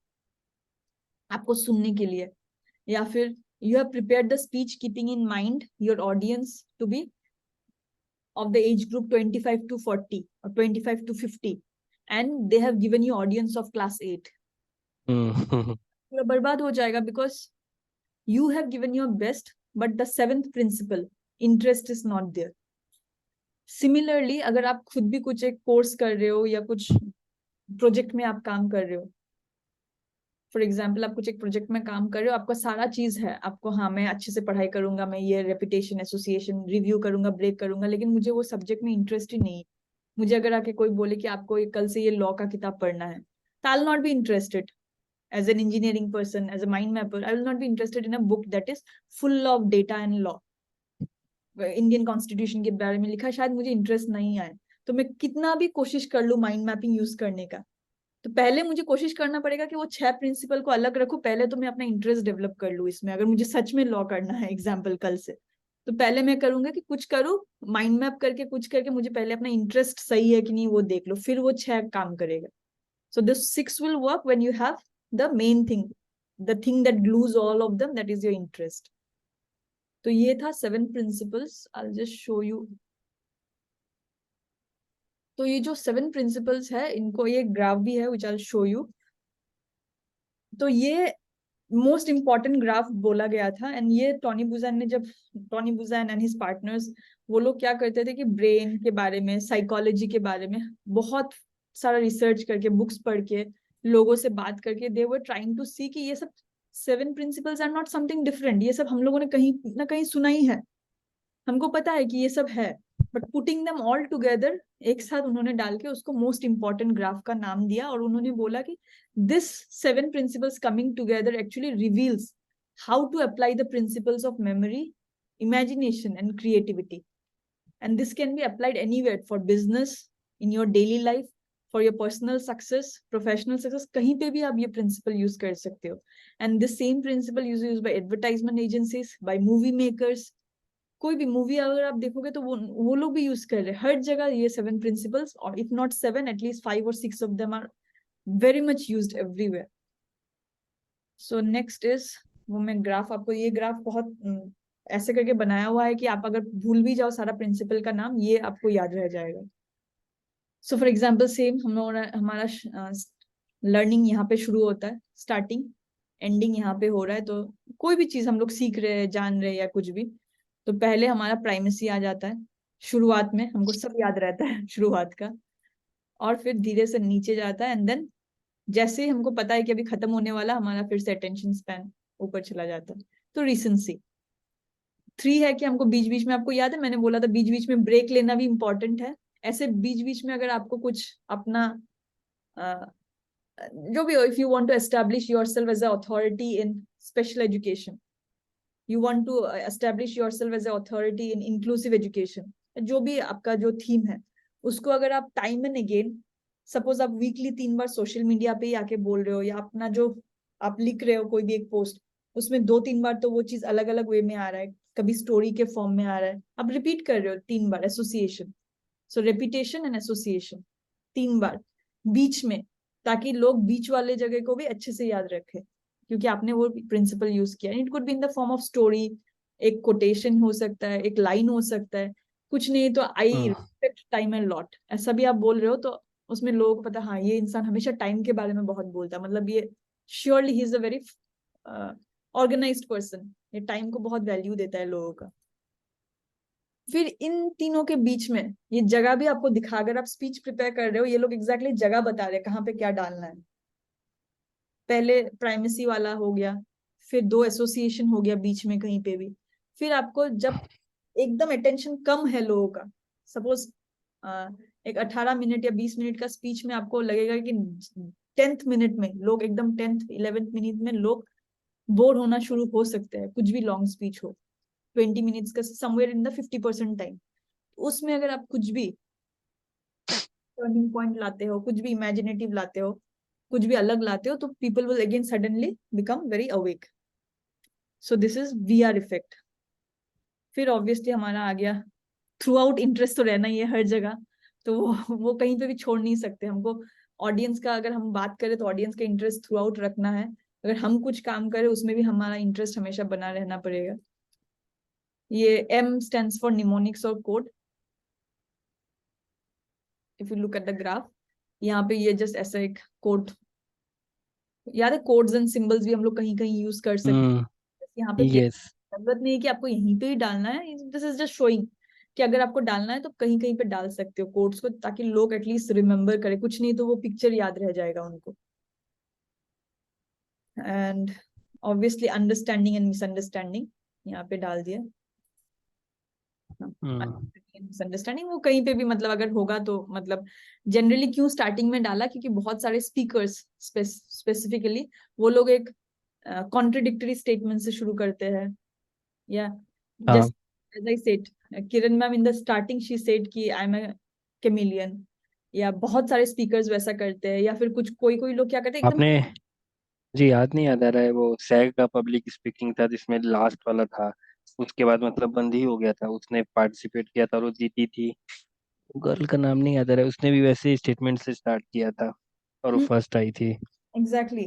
आपको सुनने के लिए, या फिर you have prepared the speech keeping in mind your audience to be of the age group 25 to 40 or 25 to 50, and they have given you audience of class 8, हम्म। पूरा बर्बाद हो जाएगा because you have given your best but the seventh principle interest is not there. Similarly अगर आप खुद भी कुछ एक कोर्स कर रहे हो या कुछ प्रोजेक्ट में आप काम कर रहे हो, फॉर एग्जाम्पल आप कुछ एक प्रोजेक्ट में काम कर रहे हो, आपका सारा चीज है, आपको हाँ मैं अच्छे से पढ़ाई करूंगा, मैं ये रेपुटेशन एसोसिएशन रिव्यू करूंगा, ब्रेक करूंगा, लेकिन मुझे वो सब्जेक्ट में इंटरेस्ट ही नहीं है। मुझे अगर आके कोई बोले कि आपको कल से ये लॉ का किताब पढ़ना है, तो I will not be interested. As an engineering person, as a mind mapper, I will not be interested in a book that is full of data and law. Indian constitution के बारे में लिखा है, शायद मुझे इंटरेस्ट नहीं आए, तो मैं कितना भी कोशिश कर लूँ माइंड मैपिंग यूज करने का, तो पहले मुझे कोशिश करना पड़ेगा कि वो 6 प्रिंसिपल को अलग रखूं, पहले तो मैं अपना इंटरेस्ट डेवलप कर लूँ इसमें, अगर मुझे सच में लॉ करना है एग्जाम्पल कल से। तो पहले मैं करूंगा कि कुछ करूँ माइंड मैप करके, कुछ करके मुझे पहले अपना इंटरेस्ट सही है कि नहीं वो देख लो, फिर वो 6 काम करेगा। So this 6 will work when you have the main thing, the thing that glues all of them, that is your interest. तो ये था 7 principles. I just show you तो ये जो 7 प्रिंसिपल्स है, इनको ये ग्राफ भी है विच आई शो यू। तो ये मोस्ट इम्पॉर्टेंट ग्राफ बोला गया था। एंड ये टोनी बुजान ने जब, टोनी बुजान एंड हिज पार्टनर्स, वो लोग क्या करते थे कि ब्रेन के बारे में, साइकोलॉजी के बारे में बहुत सारा रिसर्च करके, बुक्स पढ़ के, लोगों से बात करके, दे वर ट्राइंग टू सी कि ये सब 7 principles are not something different, ये सब हम लोगों ने कहीं ना कहीं सुना ही है, हमको पता है कि ये सब है। But putting them all together, एक साथ उन्होंने डाल के उसको मोस्ट इंपॉर्टेंट ग्राफ का नाम दिया, और उन्होंने बोला कि this 7 principles coming together actually reveals how to apply the principles of memory, imagination and creativity. And this can be applied anywhere, for business, in your daily life, for your personal success, professional success, कहीं पे भी आप ये principle use कर सकते हो। And this same principle is used by advertisement agencies, by movie makers। कोई भी मूवी अगर आप देखोगे तो वो लोग भी यूज कर रहे हैं हर जगह ये 7 प्रिंसिपल्स, और इफ नॉट 7, एटलीस्ट 5 और 6 of them are very much used everywhere. So next is, वो मैं ग्राफ आपको, ये ग्राफ बहुत ऐसे करके बनाया हुआ है कि आप अगर भूल भी जाओ सारा प्रिंसिपल का नाम, ये आपको याद रह जाएगा। सो फॉर एग्जाम्पल सेम हमारा लर्निंग यहाँ पे शुरू होता है, स्टार्टिंग, एंडिंग यहाँ पे हो रहा है। तो कोई भी चीज हम लोग सीख रहे हैं, जान रहे हैं या कुछ भी, तो पहले हमारा प्राइमेसी आ जाता है, शुरुआत में हमको सब याद रहता है शुरुआत का, और फिर धीरे से नीचे जाता है, एंड देन जैसे ही हमको पता है कि अभी खत्म होने वाला, हमारा फिर से अटेंशन स्पैन ऊपर चला जाता है। तो रिसेंसी 3 है कि हमको बीच बीच में, आपको याद है मैंने बोला था बीच बीच में ब्रेक लेना भी इंपॉर्टेंट है। ऐसे बीच बीच में अगर आपको कुछ अपना जो भी हो, if you want to establish yourself as a authority in special education, you want to establish yourself as a authority in inclusive education, जो भी आपका जो थीम है, उसको अगर आप टाइम एंड अगेन, सपोज आप वीकली 3 बार सोशल मीडिया पे ही आके बोल रहे हो, या अपना जो आप लिख रहे हो कोई भी एक पोस्ट, उसमें 2-3 बार तो वो चीज अलग अलग वे में आ रहा है, कभी स्टोरी के फॉर्म में आ रहा है, आप रिपीट कर रहे हो 3 बार, association. So repetition and association 3 बार बीच में, ताकि लोग बीच वाले जगह को भी अच्छे से याद रखें, क्योंकि आपने वो प्रिंसिपल यूज किया। It could be in the form of story, एक कोटेशन हो सकता है, एक लाइन हो सकता है, कुछ नहीं तो आई हम्म रिस्पेक्ट टाइम एंड लॉट, ऐसा भी आप बोल रहे हो, तो उसमें लोगों को पता, हाँ ये इंसान हमेशा टाइम के बारे में बहुत बोलता है, मतलब ये श्योरली ही is a very organized person, ये टाइम को बहुत वैल्यू देता है लोगों का। फिर इन तीनों के बीच में ये जगह भी आपको दिखा, अगर आप स्पीच प्रिपेयर कर रहे हो, ये लोग एग्जैक्टली जगह बता रहे हैं कहाँ पे क्या डालना है। पहले प्राइमेसी वाला हो गया, फिर 2 एसोसिएशन हो गया बीच में कहीं पे भी। फिर आपको जब एकदम अटेंशन कम है लोगों का, सपोज एक 18 मिनट या 20 मिनट का स्पीच में आपको लगेगा कि 10th मिनट में लोग एकदम, 10th 11th मिनट में लोग बोर होना शुरू हो सकते हैं, कुछ भी लॉन्ग स्पीच हो, 20 मिनट्स का, समवेयर इन द 50% टाइम। उसमें अगर आप कुछ भी टर्निंग पॉइंट लाते हो, कुछ भी इमेजिनेटिव लाते हो, कुछ भी अलग लाते हो, तो people will again suddenly become very awake. So this is VR effect. फिर ऑब्वियसली हमारा आ गया थ्रू आउट इंटरेस्ट, तो रहना ही है हर जगह, तो वो कहीं पे भी छोड़ नहीं सकते हमको। ऑडियंस का अगर हम बात करें तो ऑडियंस का इंटरेस्ट थ्रू आउट रखना है, अगर हम कुछ काम करें उसमें भी हमारा इंटरेस्ट हमेशा बना रहना पड़ेगा। ये एम स्टैंड्स फॉर निमोनिक्स और code. If you look at the graph, यहाँ पे ये जस्ट ऐसा एक कोड, याद है कोड्स एंड सिंबल्स भी हम लोग कहीं कहीं यूज कर सकते हम्म हैं, यहाँ पे यस जरूरत नहीं है कि आपको यहीं पे ही डालना है, दिस इज जस्ट शोइंग कि अगर आपको डालना है तो कहीं कहीं पे डाल सकते हो कोड्स को, ताकि लोग एटलीस्ट रिमेम्बर करें, कुछ नहीं तो वो पिक्चर याद रह जाएगा उनको। And obviously understanding and misunderstanding यहाँ पे डाल दिया। हम्म मिसअंडरस्टैंडिंग वो कहीं पे भी, मतलब अगर होगा तो, मतलब जनरली क्यों स्टार्टिंग में डाला, क्योंकि बहुत सारे स्पीकर्स स्पेसिफिकली वो लोग एक कॉन्ट्रडिक्टरी स्टेटमेंट से शुरू करते हैं, या हाँ just as I said, Kiran ma'am in the starting she said कि आई एम अ कैमिलियन, या बहुत सारे स्पीकर्स वैसा करते हैं, या फिर कुछ कोई कोई लोग क्या करते हैं एकदम। आपने, जी याद नहीं याद आ रहा है, वो सैग का पब्लिक स्पीकिंग था जिसमें लास्ट वाला था, उसके बाद मतलब बंद ही हो गया था, उसने पार्टिसिपेट किया था और वो जीती थी। गर्ल का नाम नहीं याद आ रहा है, उसने भी वैसे स्टेटमेंट से स्टार्ट किया था और वो फर्स्ट आई थी। एग्जैक्टली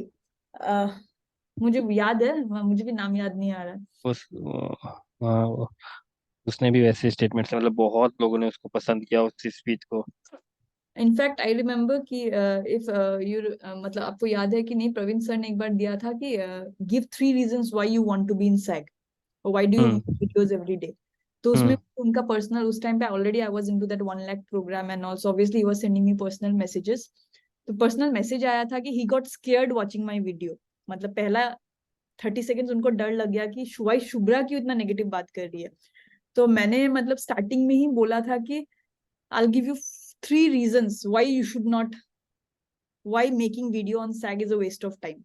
मुझे याद है, मुझे भी नाम याद नहीं आ रहा है। हाँ उसने भी वैसे स्टेटमेंट से, मतलब बहुत लोगों ने उसको पसंद किया उस स्पीच को। इनफैक्ट आई रिमेम्बर कि इफ यू मतलब आपको याद है कि नहीं, प्रवीण सर ने एक बार दिया था कि give 3 reasons why you want to be in SAG, why do you hmm make videos every day. तो उसमें हम्म उनका पर्सनल, उस टाइम पे already I was into that 1 lakh program and also obviously he was sending me personal messages. तो personal message आया था कि he got scared watching my video. मतलब पहला 30 सेकेंड्स उनको डर लग गया कि वाई शुभ्रा क्यों इतना नेगेटिव बात कर रही है। तो मैंने मतलब स्टार्टिंग में ही बोला था कि I give you 3 reasons why you should not, why making video on SAG is a waste of time.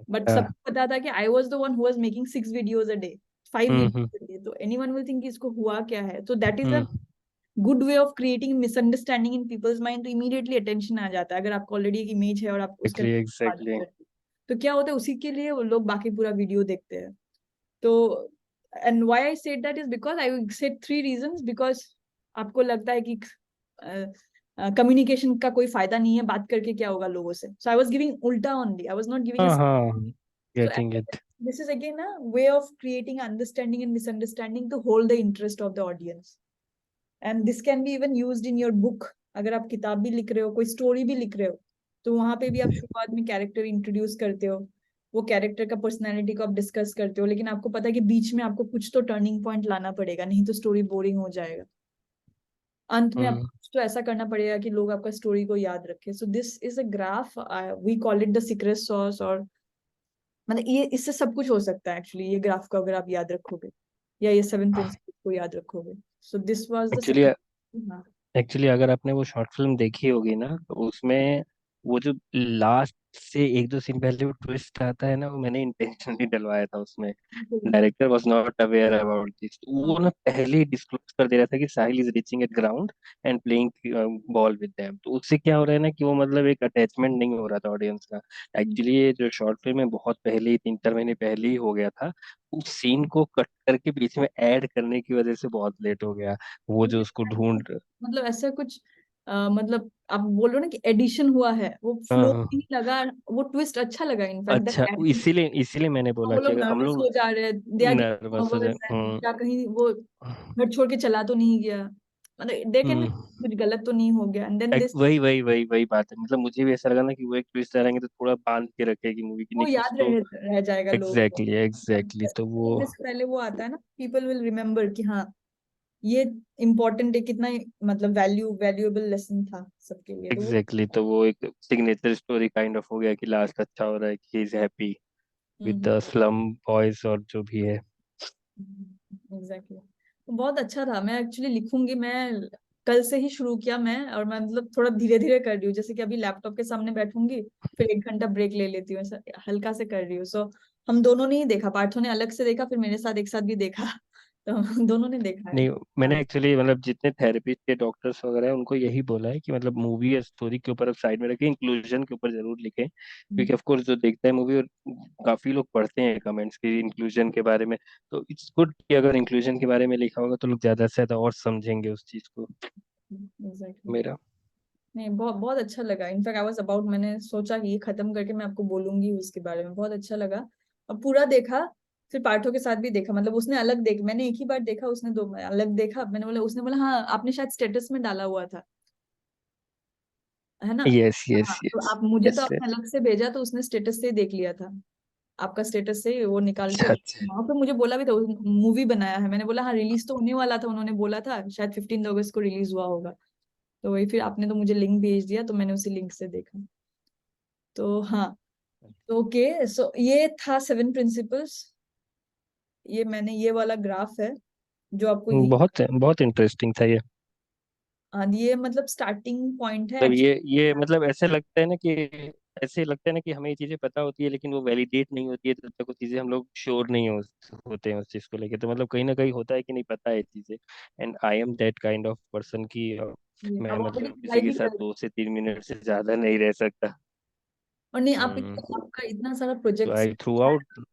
But अच्छा, सबको पता था कि I was the one who was making 6 videos a day, five hmm videos a day, तो anyone will think इसको हुआ क्या है। तो that is a hmm good way of creating misunderstanding in people's mind. तो इमीडिएटली अटेंशन आ जाता है अगर आपको ऑलरेडी एक इमेज है और आप उसके एग्जैक्टली बात एग्जैक्टली। करते हैं। तो क्या होता है उसी के लिए वो लोग बाकी पूरा वीडियो देखते हैं। तो and why I said that is because I said 3 reasons, because आपको लगता है कि कम्युनिकेशन का कोई फायदा नहीं है, बात करके क्या होगा लोगों से। सो आई वाज गिविंग उल्टा only, I was not giving. हाँ हाँ, So getting it. this is again a way of creating understanding and misunderstanding to hold the interest of the audience. And this can be even used in your book. अगर आप किताब भी लिख रहे हो, कोई स्टोरी भी लिख रहे हो, तो वहां पे भी आप शुरुआत में कैरेक्टर इंट्रोड्यूस करते हो, वो कैरेक्टर का पर्सनैलिटी को आप डिस्कस करते हो, लेकिन आपको पता है कि बीच में आपको कुछ तो टर्निंग पॉइंट लाना पड़ेगा, नहीं तो स्टोरी बोरिंग हो जाएगा। अंत में आपको हम्म कुछ तो ऐसा करना पड़ेगा कि लोग आपका स्टोरी को याद रखें। So this is a graph, we call it the secret sauce, और मतलब ये इससे सब कुछ हो सकता है एक्चुअली, ये ग्राफ को अगर आप याद रखोगे या ये 7 प्रिंसिपल को याद रखोगे। सो this was the actually seven. हाँ। एक्चुअली अगर आपने वो शॉर्ट फिल्म देखी होगी ना, तो उसमें वो जो लास्ट से एक दो सीन पहले वो ट्विस्ट आता है ना, वो मैंने इंटेंशनली डलवाया था उसमें। Director was not aware about this, वो ना पहले ही डिस्क्लोज कर दे रहा था कि Sahil is reaching at ground and playing ball with them. तो उससे क्या हो रहा है ना कि वो मतलब एक अटैचमेंट नहीं हो रहा था ऑडियंस का। एक्चुअली ये जो शॉर्ट फिल्म है बहुत पहले ही 3 4 महीने पहले ही हो गया था। उस सीन को कट करके बीच में ऐड करने की वजह से बहुत लेट हो गया। वो जो उसको ढूंढ, मतलब ऐसा कुछ मतलब आप बोल रहे हो ना कि एडिशन हुआ है, वो हाँ फ्लो हाँ, नहीं लगा, वो ट्विस्ट अच्छा लगा इनफैक्ट अच्छा दैट। इसीलिए इसीलिए मैंने बोला वो कि लोग अगर हम नर्वस लोग हो जा रहे हैं, दे आर गेटिंग नर्वस हो जाए। नर्वस, क्या कहीं वो घर छोड़ के चला तो नहीं गया, मतलब दे कैन हम्म, कुछ गलत तो नहीं हो गया, एंड देन दिस वही बात है। मतलब मुझे भी ऐसा लगा ना कि वो एक ट्विस्ट डालेंगे तो थोड़ा बांध के रखेगी मूवी की, वो नहीं कुछ याद तो। रह जाएगा लोगों को। एग्जैक्टली एग्जैक्टली, तो वो से पहले वो आता है ना, पीपल विल रिमेम्बर कि हाँ ये इम्पोर्टेंट है, कितना मतलब वैल्यूएबल लेसन था सबके लिए, तो वो। एग्जैक्टली, तो वो एक सिग्नेचर स्टोरी काइंड ऑफ हो गया कि लास्ट अच्छा हो रहा है कि he is happy with hmm. The slum boys और जो भी है। एग्जैक्टली, तो बहुत अच्छा था। मैं एक्चुअली लिखूंगी, मैं कल से ही शुरू किया मैं, और मैं मतलब थोड़ा धीरे धीरे कर रही हूँ, जैसे कि अभी लैपटॉप के सामने बैठूंगी, फिर 1 घंटा ब्रेक ले लेती हूँ, ऐसा हल्का से कर रही हूँ। सो हम दोनों ने ही देखा, पार्थो ने अलग से देखा, फिर मेरे साथ एक साथ भी देखा। तो हम दोनों ने देखा है। नहीं, मैंने हाँ। एक्चुअली मतलब जितने थेरेपिस्ट के डॉक्टर्स वगैरह हैं उनको यही बोला है कि मतलब मूवी या स्टोरी के ऊपर अब साइड में रखें, इंक्लूजन के ऊपर जरूर लिखें, क्योंकि ऑफ कोर्स जो देखता है मूवी और काफी लोग पढ़ते हैं कमेंट्स की इंक्लूजन के बारे में। तो इट्स गुड कि अगर इंक्लूजन के बारे में लिखा होगा तो लोग ज्यादा से ज्यादा और समझेंगे उस चीज को। एग्जैक्टली। मेरा नहीं, बहुत बहुत अच्छा लगा। इनफैक्ट आई वाज अबाउट, मैंने सोचा कि ये खत्म करके मैं आपको बोलूंगी उसके बारे में, बहुत अच्छा लगा। और पूरा देखा, फिर पार्थो के साथ भी देखा, मतलब उसने अलग देख, मैंने एक ही बार देखा, उसने दो अलग देखा। मैंने बोला, उसने बोला हाँ आपने शायद स्टेटस में डाला हुआ था, है ना। यस यस हाँ तो यस आप, मुझे तो यस। आपने अलग से भेजा, तो उसने स्टेटस से ही देख लिया था, आपका स्टेटस से वो निकाल के। अच्छा अच्छा। वहां पे मुझे बोला भी था मूवी बनाया है, मैंने बोला हाँ रिलीज तो होने वाला था, उन्होंने बोला था शायद 15 अगस्त को रिलीज हुआ होगा। तो वही, फिर आपने तो मुझे लिंक भेज दिया, तो मैंने उसी लिंक से देखा। तो हाँ, तो ओके, सो ये था 7 प्रिंसिपल्स। ये मैंने, ये वाला ग्राफ है जो आपको ये, बहुत बहुत इंटरेस्टिंग था ये। ये मतलब स्टार्टिंग पॉइंट है मतलब एक्चुअली। ये मतलब ऐसे लगता है ना कि ऐसे लगता है ना कि हमें ये चीजें पता होती है, लेकिन वो वैलिडेट नहीं होती है तब तक वो चीजें हम लोग श्योर नहीं होते हैं उस चीज को लेके। तो मतलब कहीं ना कहीं होता है कि नहीं पता है चीजें। And I am that kind of person की मैं अब ऑलरेडी मतलब अप्लाई किसी के भी साथ कर, 2 से 3 मिनट से ज्यादा नहीं रह सकता। और नहीं आप हम्म। आपका इतना सारा तो प्रोजेक्ट्स आई थ्रू आउट।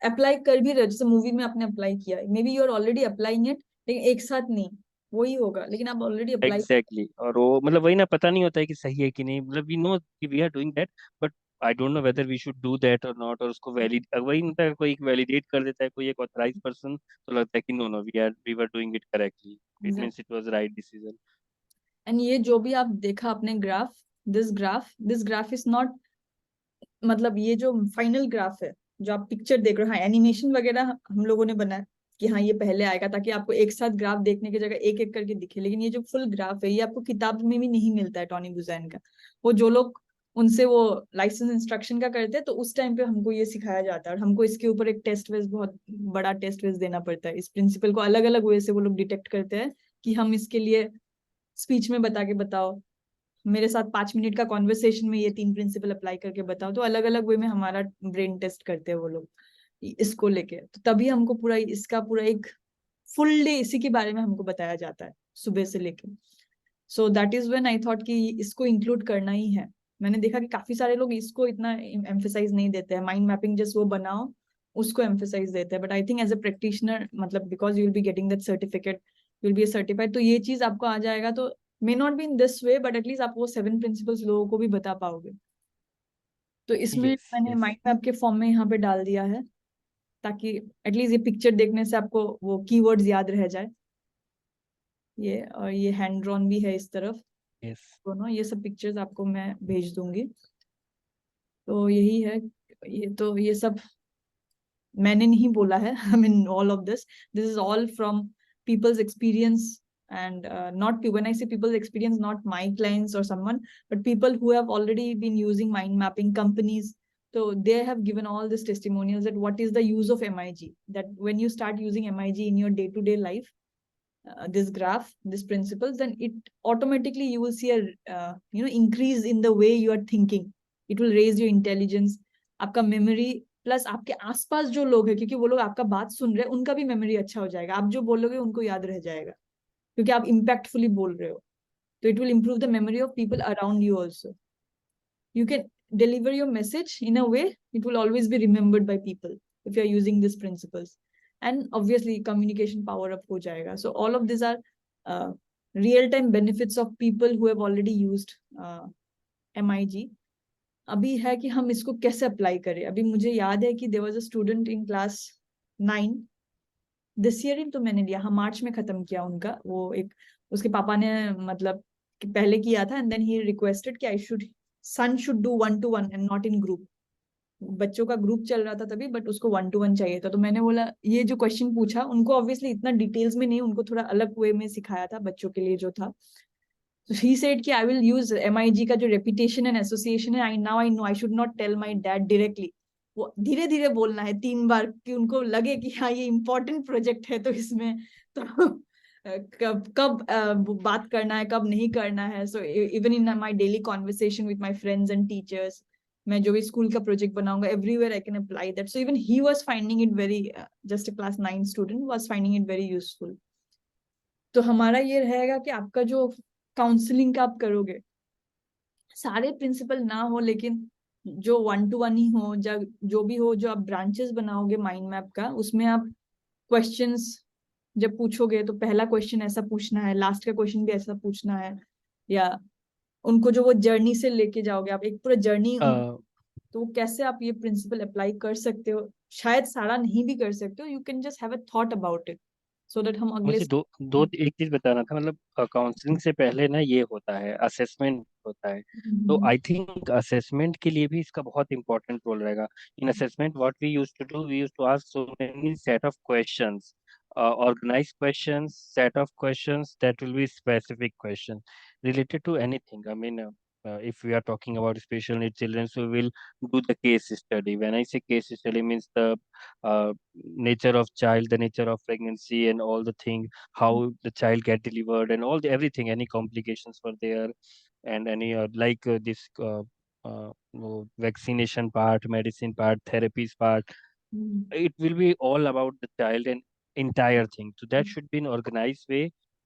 अप्लाई कर भी रहे हो, जैसे मूवी में आपने अप्लाई किया, maybe you are already applying it, लेकिन एक साथ नहीं, वही होगा, लेकिन आप ऑलरेडी अप्लाई। एग्जैक्टली और वो मतलब वही ना, पता नहीं होता है कि सही है कि नहीं। मतलब वी नो कि we are doing that, but I don't know whether we should do that और नॉट। और उसको वैलिड वही होता है, कोई एक वैलिडेट कर देता है, कोई एक ऑथराइज पर्सन, तो लगता है कि no no we were doing it correctly, it means it was right decision. And ये जो भी आप देखा आपने graph, this graph is not, मतलब ये जो फाइनल ग्राफ है, जो आप पिक्चर देख रहे हो, हाँ एनिमेशन वगैरह हम लोगों ने बनाया कि हाँ ये पहले आएगा, ताकि आपको एक साथ ग्राफ देखने की जगह एक एक करके दिखे, लेकिन ये जो फुल ग्राफ है ये आपको किताब में भी नहीं मिलता है टॉनी बुजैन का। वो जो लोग उनसे वो लाइसेंस इंस्ट्रक्शन का करते हैं, तो उस टाइम पे हमको ये सिखाया जाता है, और हमको इसके ऊपर एक टेस्ट वेस्ट, बहुत बड़ा टेस्ट वेस्ट देना पड़ता है। इस प्रिंसिपल को अलग अलग वे से वो लोग डिटेक्ट करते हैं कि हम इसके लिए स्पीच में बता के बताओ, मेरे साथ 5 मिनट का कॉन्वर्सेशन में ये 3 प्रिंसिपल अप्लाई करके बताओ, तो अलग अलग वे में हमारा ब्रेन टेस्ट करते हैं वो लोग इसको लेके। तो तभी हमको पूरा इसका पूरा एक फुल डे इसी के बारे में हमको बताया जाता है सुबह से लेके। सो that is when I thought कि इसको इंक्लूड करना ही है। मैंने देखा कि काफी सारे लोग इसको इतना एम्फेसाइज नहीं देते हैं, माइंड मैपिंग जस्ट वो बनाओ उसको एम्फेसाइज देते हैं, but I think as a practitioner, मतलब because you will be getting that certificate, you will be certified, तो ये चीज आपको आ जाएगा, तो may not be in this way but at least आप वो 7 प्रिंसिपल्स लोगों को भी बता पाओगे। तो इसमें यस मैंने यस। माइंड मैप के फॉर्म में यहाँ पे डाल दिया है, ताकि एटलीस्ट ये पिक्चर देखने से आपको वो कीवर्ड्स याद रह जाए। ये और ये हैंड ड्रॉन भी है इस तरफ, यस दोनों ये सब पिक्चर्स आपको मैं भेज दूंगी। तो यही है, ये तो ये सब मैंने नहीं बोला है। I mean all of this is all from people's experience, and not when I say people's experience, not my clients or someone, but people who have already been using mind mapping companies. So they have given all these testimonials that what is the use of MIG, that when you start using MIG in your day to day life, this graph, this principles, then it automatically you will see a increase in the way you are thinking. It will raise your intelligence, आपका memory, plus आपके आसपास जो लोग हैं, क्योंकि वो लोग आपका बात सुन रहे हैं, उनका भी मेमोरी अच्छा हो जाएगा, आप जो बोलोगे उनको याद रह जाएगा, क्योंकि आप इम्पैक्टफुली बोल रहे हो। तो it will improve the memory of people around you also. You can deliver your message in a way it will always be remembered by people if you are using these principles, and obviously communication power up ho jayega. So all of these are real time benefits of people who have already used MIG. अभी है कि हम इसको कैसे apply करें। अभी मुझे याद है कि there was a student in class 9 this year ही तो मैंने लिया, हाँ मार्च में खत्म किया उनका वो एक, उसके पापा ने मतलब कि पहले किया था, एंड देन ही रिक्वेस्टेड कि I should son should do 1 to 1 and not in group. बच्चों का ग्रुप चल रहा था तभी, बट उसको 1 to 1 चाहिए था। तो मैंने बोला ये जो क्वेश्चन पूछा, उनको ऑब्वियसली इतना डिटेल्स में नहीं, उनको थोड़ा अलग वे में सिखाया था बच्चों के लिए जो था। So he said कि I will use MIG का जो reputation and association है, I know I should not tell my dad directly. वो धीरे धीरे बोलना है 3 बार कि उनको लगे कि हाँ ये important project है, तो इसमें तो कब कब बात करना है, कब नहीं करना है। So even in my daily conversation with my friends and teachers, मैं जो भी स्कूल का प्रोजेक्ट बनाऊंगा, everywhere I can apply that. So even he was finding it very, just a class 9 student was finding it very useful. तो हमारा ये रहेगा कि आपका जो काउंसलिंग का आप करोगे, सारे प्रिंसिपल ना हो, लेकिन जो 1 to 1 ही हो, जो भी हो, जो आप ब्रांचेस बनाओगे माइंड मैप का, उसमें आप क्वेश्चंस जब पूछोगे तो पहला क्वेश्चन ऐसा पूछना है, लास्ट का क्वेश्चन भी ऐसा पूछना है, या उनको जो वो जर्नी से लेके जाओगे आप, एक पूरा जर्नी तो वो कैसे आप ये प्रिंसिपल अप्लाई कर सकते हो। शायद सारा नहीं भी कर सकते हो, you can just have a thought about it, so that हम अगले मुझे दो दो एक चीज बताना था, मतलब काउंसलिंग से पहले ना ये होता है असेसमेंट होता है। तो आई थिंक असेसमेंट के लिए भी इसका बहुत इंपॉर्टेंट रोल रहेगा। In assessment what we used to do, we used to ask so many set of questions, organized questions, set of questions that will be specific question related to anything. I mean, if we are talking about special needs children, so we will do the case study. When I say case study, means the nature of child, the nature of pregnancy, and all the thing, how the child get delivered, and all the everything, any complications were there, and any like this vaccination part, medicine part, therapies part. It will be all about the child and entire thing. So that should be an organized way,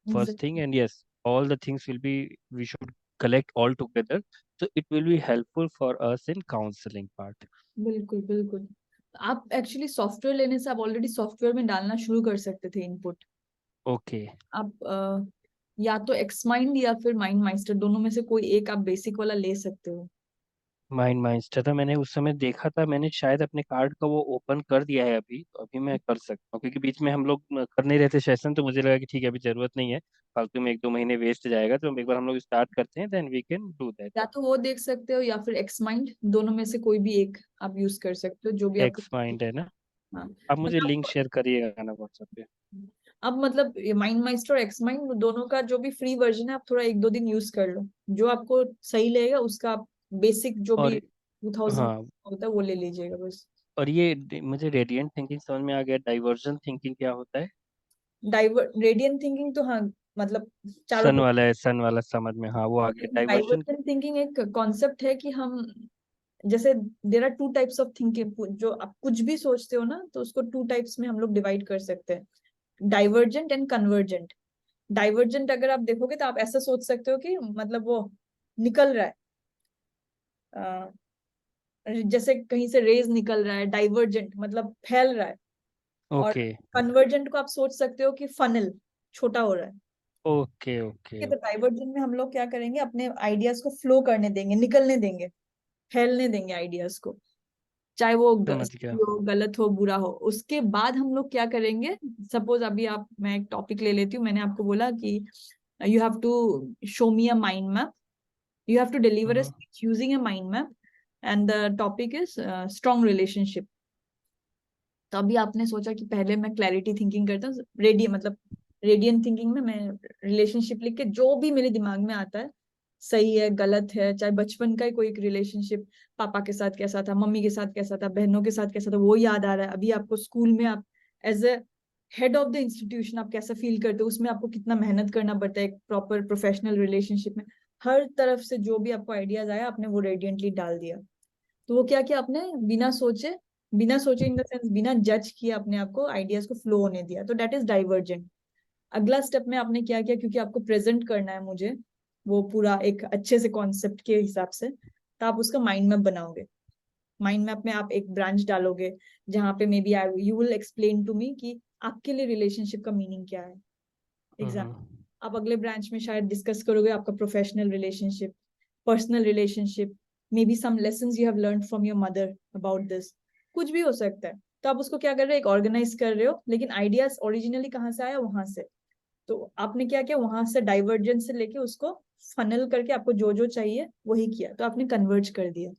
first thing. And yes, all the things will be, we should collect all together. So it will be helpful for us in counseling part. बिल्कुल बिल्कुल। आप actually software लेने से आप already software में डालना शुरू कर सकते थे इनपुट। Okay. आप या तो एक्स माइंड या फिर माइंड माइस्टर, दोनों में से कोई एक आप बेसिक वाला ले सकते हो। माइंड माइंस्टर था, मैंने उस समय देखा था, मैंने शायद अपने कार्ड का वो ओपन कर दिया है अभी, तो अभी मैं कर सकता हूँ, क्योंकि बीच में हम लोग कर नहीं रहे थे सेशन, तो मुझे लगा कि ठीक है अभी जरूरत नहीं है, फालतू में 1-2 महीने वेस्ट जाएगा, तो एक बार हम लोग स्टार्ट करते हैं, then we can do that. या तो वो देख सकते हो या फिर एक्स माइंड, दोनों में से कोई भी एक आप यूज कर सकते हो, जो भी आपको। एक्स माइंड है ना? हाँ आप मुझे लिंक मतलब शेयर करिएगा ना व्हाट्सएप पे। अब मतलब माइंड माइस्टर और एक्स माइंड दोनों का जो भी फ्री वर्जन है, आप थोड़ा 1-2 दिन यूज कर लो, जो आपको सही लगेगा उसका आप बेसिक जो भी और 2000 हाँ, होता है वो ले लीजिएगा बस। और ये मुझे रेडियंट थिंकिंग समझ में आ गया, डाइवर्जन थिंकिंग क्या होता है? रेडियंट थिंकिंग तो हाँ, मतलब चारों सन तरफ। वाला है, सन वाला समझ में, हाँ वो आ गया, डाइवर्जन। डाइवर्जेंट थिंकिंग एक कॉन्सेप्ट है कि हम जैसे there are two types of thinking, जो आप कुछ भी सोचते हो ना तो उसको टू टाइप्स में हम लोग डिवाइड कर सकते हैं, डाइवर्जेंट एंड कन्वर्जेंट। डाइवर्जेंट अगर आप देखोगे तो आप ऐसा सोच सकते हो कि मतलब वो निकल रहा है, जैसे कहीं से रेज निकल रहा है, डाइवर्जेंट मतलब फैल रहा है। और ओके कन्वर्जेंट को आप सोच सकते हो कि फनल छोटा हो रहा है। ओके ओके ठीक है, तो ओके। डाइवर्जेंट में हम लोग क्या करेंगे, अपने आइडियाज को फ्लो करने देंगे, निकलने देंगे, फैलने देंगे आइडियाज को, चाहे वो समझ गया। सही हो, गलत हो, बुरा हो। उसके बाद हम लोग क्या करेंगे, सपोज अभी आप, मैं एक टॉपिक ले लेती हूँ, मैंने आपको बोला कि you have to show me a mind map, you have to deliver a hmm speech using a mind map, and the topic is strong relationship। तो अभी आपने सोचा कि पहले मैं क्लैरिटी थिंकिंग करता हूँ, मतलब रेडियंट थिंकिंग में मैं रिलेशनशिप लिख के जो भी मेरे दिमाग में आता है, सही है गलत है, चाहे बचपन का ही कोई एक रिलेशनशिप, पापा के साथ कैसा था, मम्मी के साथ कैसा था, बहनों के साथ कैसा था, वो याद आ रहा है। अभी आपको स्कूल में आप as a head of the institution आप कैसा फील करते हो, उसमें आपको कितना मेहनत करना पड़ता है एक प्रॉपर प्रोफेशनल रिलेशनशिप में। हर तरफ से जो भी आपको आइडियाज आया आपने वो रेडियंटली डाल दिया। तो वो क्या किया आपने, बिना सोचे, बिना सोचे इन द सेंस बिना जज किए अपने आप को आइडियाज को फ्लो होने दिया, तो डेट इज डाइवर्जेंट। अगला स्टेप में आपने क्या किया, क्योंकि आपको प्रेजेंट करना है मुझे वो पूरा एक अच्छे से कॉन्सेप्ट के हिसाब से, तो आप उसका माइंड मैप बनाओगे। माइंड मैप में आप एक ब्रांच डालोगे जहां पे maybe I you will explain to me कि आपके लिए रिलेशनशिप का मीनिंग क्या है। एग्जाम, हम्म आप अगले ब्रांच में शायद डिस्कस करोगे आपका professional relationship, personal relationship, maybe some lessons you have learn from your mother about this, कुछ भी हो सकता है। तो आप उसको क्या कर रहे हो, एक ऑर्गेनाइज कर रहे हो, लेकिन आइडियाज ओरिजिनली कहाँ से आया, वहां से। तो आपने क्या किया, वहां से डाइवर्जेंस से लेके उसको फनल करके आपको जो जो चाहिए वही किया, तो आपने कन्वर्ज कर दिया।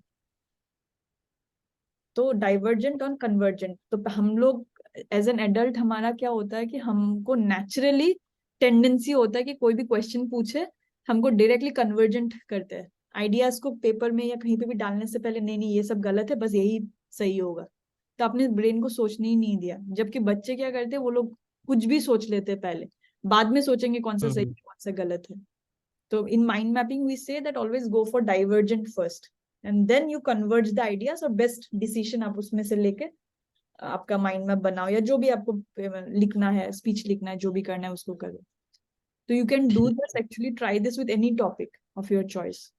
तो डाइवर्जेंट और कन्वर्जेंट, तो हम लोग एज एन एडल्ट हमारा क्या होता है कि हमको नेचुरली टेंडेंसी होता है कि कोई भी क्वेश्चन पूछे हमको डायरेक्टली कन्वर्जेंट करते हैं, आइडियाज को पेपर में या कहीं पे भी डालने से पहले, नहीं नहीं ये सब गलत है, बस यही सही होगा। तो आपने ब्रेन को सोचने ही नहीं दिया। जबकि बच्चे क्या करते हैं, वो लोग कुछ भी सोच लेते हैं पहले, बाद में सोचेंगे कौन सा सही हम्म। है, कौन सा गलत है। तो in mind mapping, we say that always go for divergent first, and then you converge the ideas और best decision आप उसमें से लेके आपका माइंड मैप बनाओ, या जो भी आपको लिखना है, स्पीच लिखना है, जो भी करना है उसको करो। तो यू कैन डू ठीक दिस, है। Actually try this with any topic of your choice.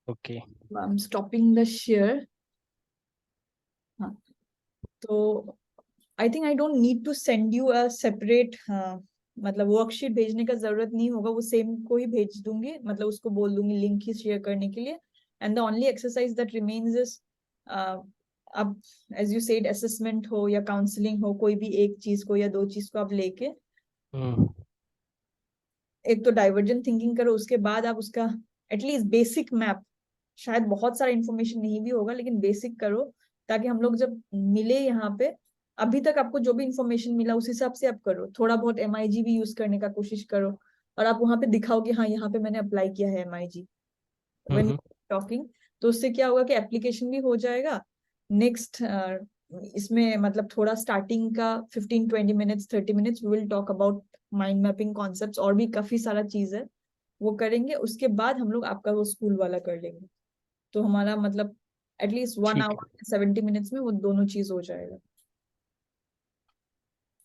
Okay. I am stopping the share. हाँ, तो I think I don't need to send you a separate, मतलब वर्कशीट भेजने का जरूरत नहीं होगा, वो सेम को ही भेज दूंगी, मतलब उसको बोल दूंगी लिंक ही शेयर करने के लिए। And the only exercise that remains is, अब एज यू सेड असेसमेंट हो या काउंसलिंग हो, कोई भी एक चीज को या दो चीज को आप लेके हम्म एक तो डाइवर्जेंट थिंकिंग करो, उसके बाद आप उसका एटलीस्ट बेसिक मैप, शायद बहुत सारा इंफॉर्मेशन नहीं भी होगा लेकिन बेसिक करो, ताकि हम लोग जब मिले यहाँ पे, अभी तक आपको जो भी इंफॉर्मेशन मिला उस हिसाब से आप करो, थोड़ा बहुत एमआईजी भी यूज करने का कोशिश करो, और आप वहां पे दिखाओ कि हाँ यहाँ पे मैंने अप्लाई किया है एमआईजी व्हेन हम्म। टॉकिंग। तो उससे क्या होगा कि एप्लीकेशन भी हो जाएगा। नेक्स्ट इसमें मतलब थोड़ा स्टार्टिंग का 15-20 minutes 30 minutes we will talk about mind mapping concepts, और भी काफी सारा चीज है वो करेंगे। उसके बाद हम लोग आपका वो स्कूल वाला कर लेंगे, तो हमारा मतलब एटलीस्ट वन ठीक है। आवर 70 मिनट्स में वो दोनों चीज हो जाएगा।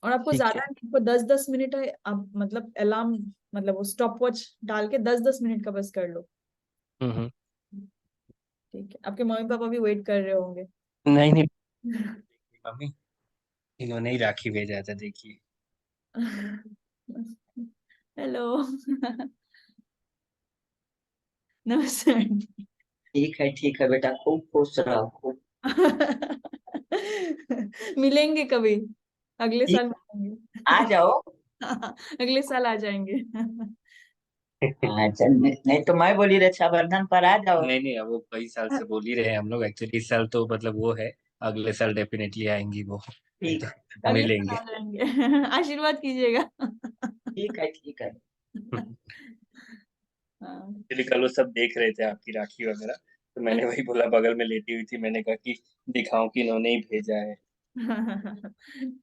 और आपको ठीक ज्यादा है। नहीं, आपको 10-10 मिनट है, आप मतलब अलार्म, मतलब वो स्टॉप वॉच डाल के 10-10 मिनट का बस कर लो। हम्म। ठीक है, आपके मम्मी पापा भी वेट कर रहे होंगे। नहीं नहीं, मम्मी, इन्होंने ही राखी भेजा था, देखिए। हेलो। नमस्ते आंटी। ठीक है बेटा, खूब खुश रहो, खूब। मिलेंगे कभी, अगले ठीक, साल मिलेंगे। आ जाओ। अगले साल आ जाएंगे। अच्छा, नहीं, नहीं तो मैं बोली रक्षाबंधन पर आ जाओ। नहीं नहीं, अब वो कई साल से बोल ही रहे हैं हम लोग। एक्चुअली इस साल तो मतलब वो है, अगले साल डेफिनेटली आएंगी वो। ठीक, तो अगले साल मिलेंगे। आ जाएंगे। आशीर्वाद कीजिएगा। ठीक है, ठीक है। हाँ। एक्चुअली कल वो सब देख रहे थे आपकी राखी वगैरह, तो मैंने वही बोला, बगल में लेटी हुई थी, मैंने कहा कि दिखाऊं कि इन्होंने ही भेजा है।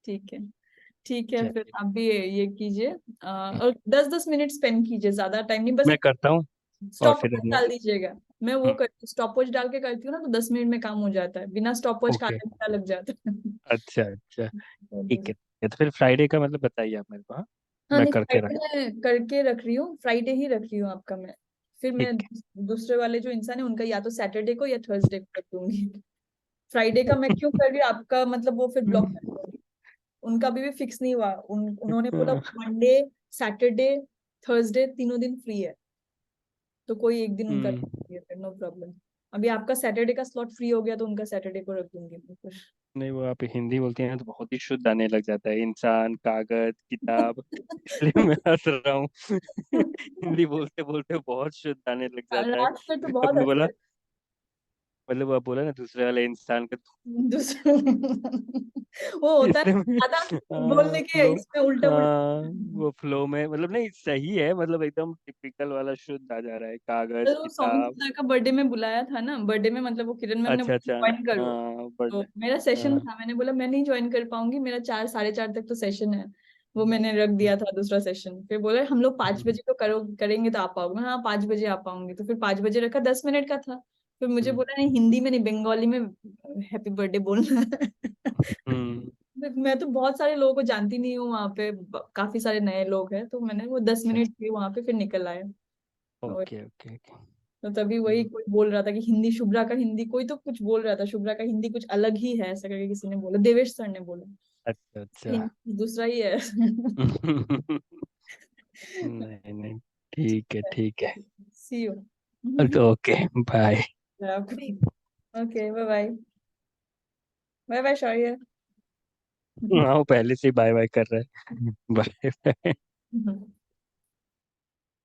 ठीक है। ठीक है, फिर चलिए, आप भी ये कीजिए। और 10-10 मिनट स्पेंड कीजिए, ज्यादा टाइम नहीं, बस मैं करता हूँ और स्टॉप फिर वॉच डाल दीजिएगा। मैं वो हम्म, कर स्टॉप वॉच डाल के करती हूँ ना, तो 10 मिनट में काम हो जाता है, बिना स्टॉप वॉच का ओके। आधा घंटा लग जाता है। अच्छा अच्छा, ठीक है। तो फिर फ्राइडे का मतलब बताइए आप मेरे को, हाँ, हाँ मैं नहीं, करके फ्राइडे रख। मैं करके रख रही हूँ, फ्राइडे ही रख रही हूँ आपका मैं। फिर मैं ठीक दूसरे वाले जो इंसान है उनका या तो सैटरडे को या थर्सडे को कर दूंगी। फ्राइडे का मैं क्यों कर रही हूँ आपका, मतलब वो फिर ब्लॉक कर दूंगी। उनका अभी भी फिक्स नहीं हुआ, उन्होंने बोला है। मंडे, सैटरडे, थर्सडे तीनों दिन फ्री है, तो कोई एक दिन उनका रख हम्म, दूंगी, फिर नो प्रॉब्लम। अभी आपका सैटरडे का स्लॉट फ्री हो गया तो उनका सैटरडे को रख दूंगी मैं फिर। नहीं वो आप हिंदी बोलती हैं तो बहुत ही शुद्ध आने लग जाता है, इंसान, कागज, किताब, इसलिए मैं हंस रहा हूँ। हिंदी बोलते बोलते बहुत शुद्ध आने लग जाता है। लास्ट में तो बहुत आपने अच्छा बोला, है। मतलब वो आप बोला ना दूसरे वाले इंसान का, दूसरा वो होता है इसलिए ज्यादा बोलने के, फ्लो, इसमें उल्टा पुल्टा। हाँ, वो फ्लो में मतलब नहीं सही है, मतलब एकदम टिपिकल वाला शुद्ध आ जा रहा है, कागज, वो सौमित किताब। सर का बर्थडे में बुलाया था ना, बर्थडे में मतलब वो किरण मैम ने अच्छा अच्छा, ज्वाइन करो, हाँ तो बर्थडे। मेरा सेशन हाँ था, मैंने बोला मैं नहीं ज्वाइन कर पाऊंगी, मेरा 4 साढ़े 4 तक तो सेशन है। वो मैंने रख दिया था दूसरा सेशन, फिर बोले हम लोग 5 बजे तो करो करेंगे तो आप आओगे, मैं, हाँ 5 बजे आ पाऊंगी, तो फिर 5 बजे रखा, 10 मिनट का था। फिर मुझे हम्म बोला नहीं, हिंदी में नहीं, बंगाली में हैप्पी बर्थडे बोलना है। हम्म, मैं तो बहुत सारे लोगों को जानती नहीं हूँ वहां पे, काफी सारे नए लोग हैं, तो मैंने वो दस अच्छा, मिनट थी वहां पे, फिर निकल आए। Okay okay okay. तो तभी वही कोई बोल रहा था कि हिंदी, शुभ्रा का हिंदी, कोई तो कुछ बोल रहा था, शुभ्रा का हिंदी कुछ अलग ही है ऐसा करके किसी ने बोला, देवेश सर ने बोला। अच्छा अच्छा। हिंदी दूसरा ही है। नहीं नहीं, ठीक है ठीक है। See you. Okay, bye. Okay, bye bye. Bye bye Shaurya. हाँ वो पहले से ही बाय बाय कर रहा है। बाय।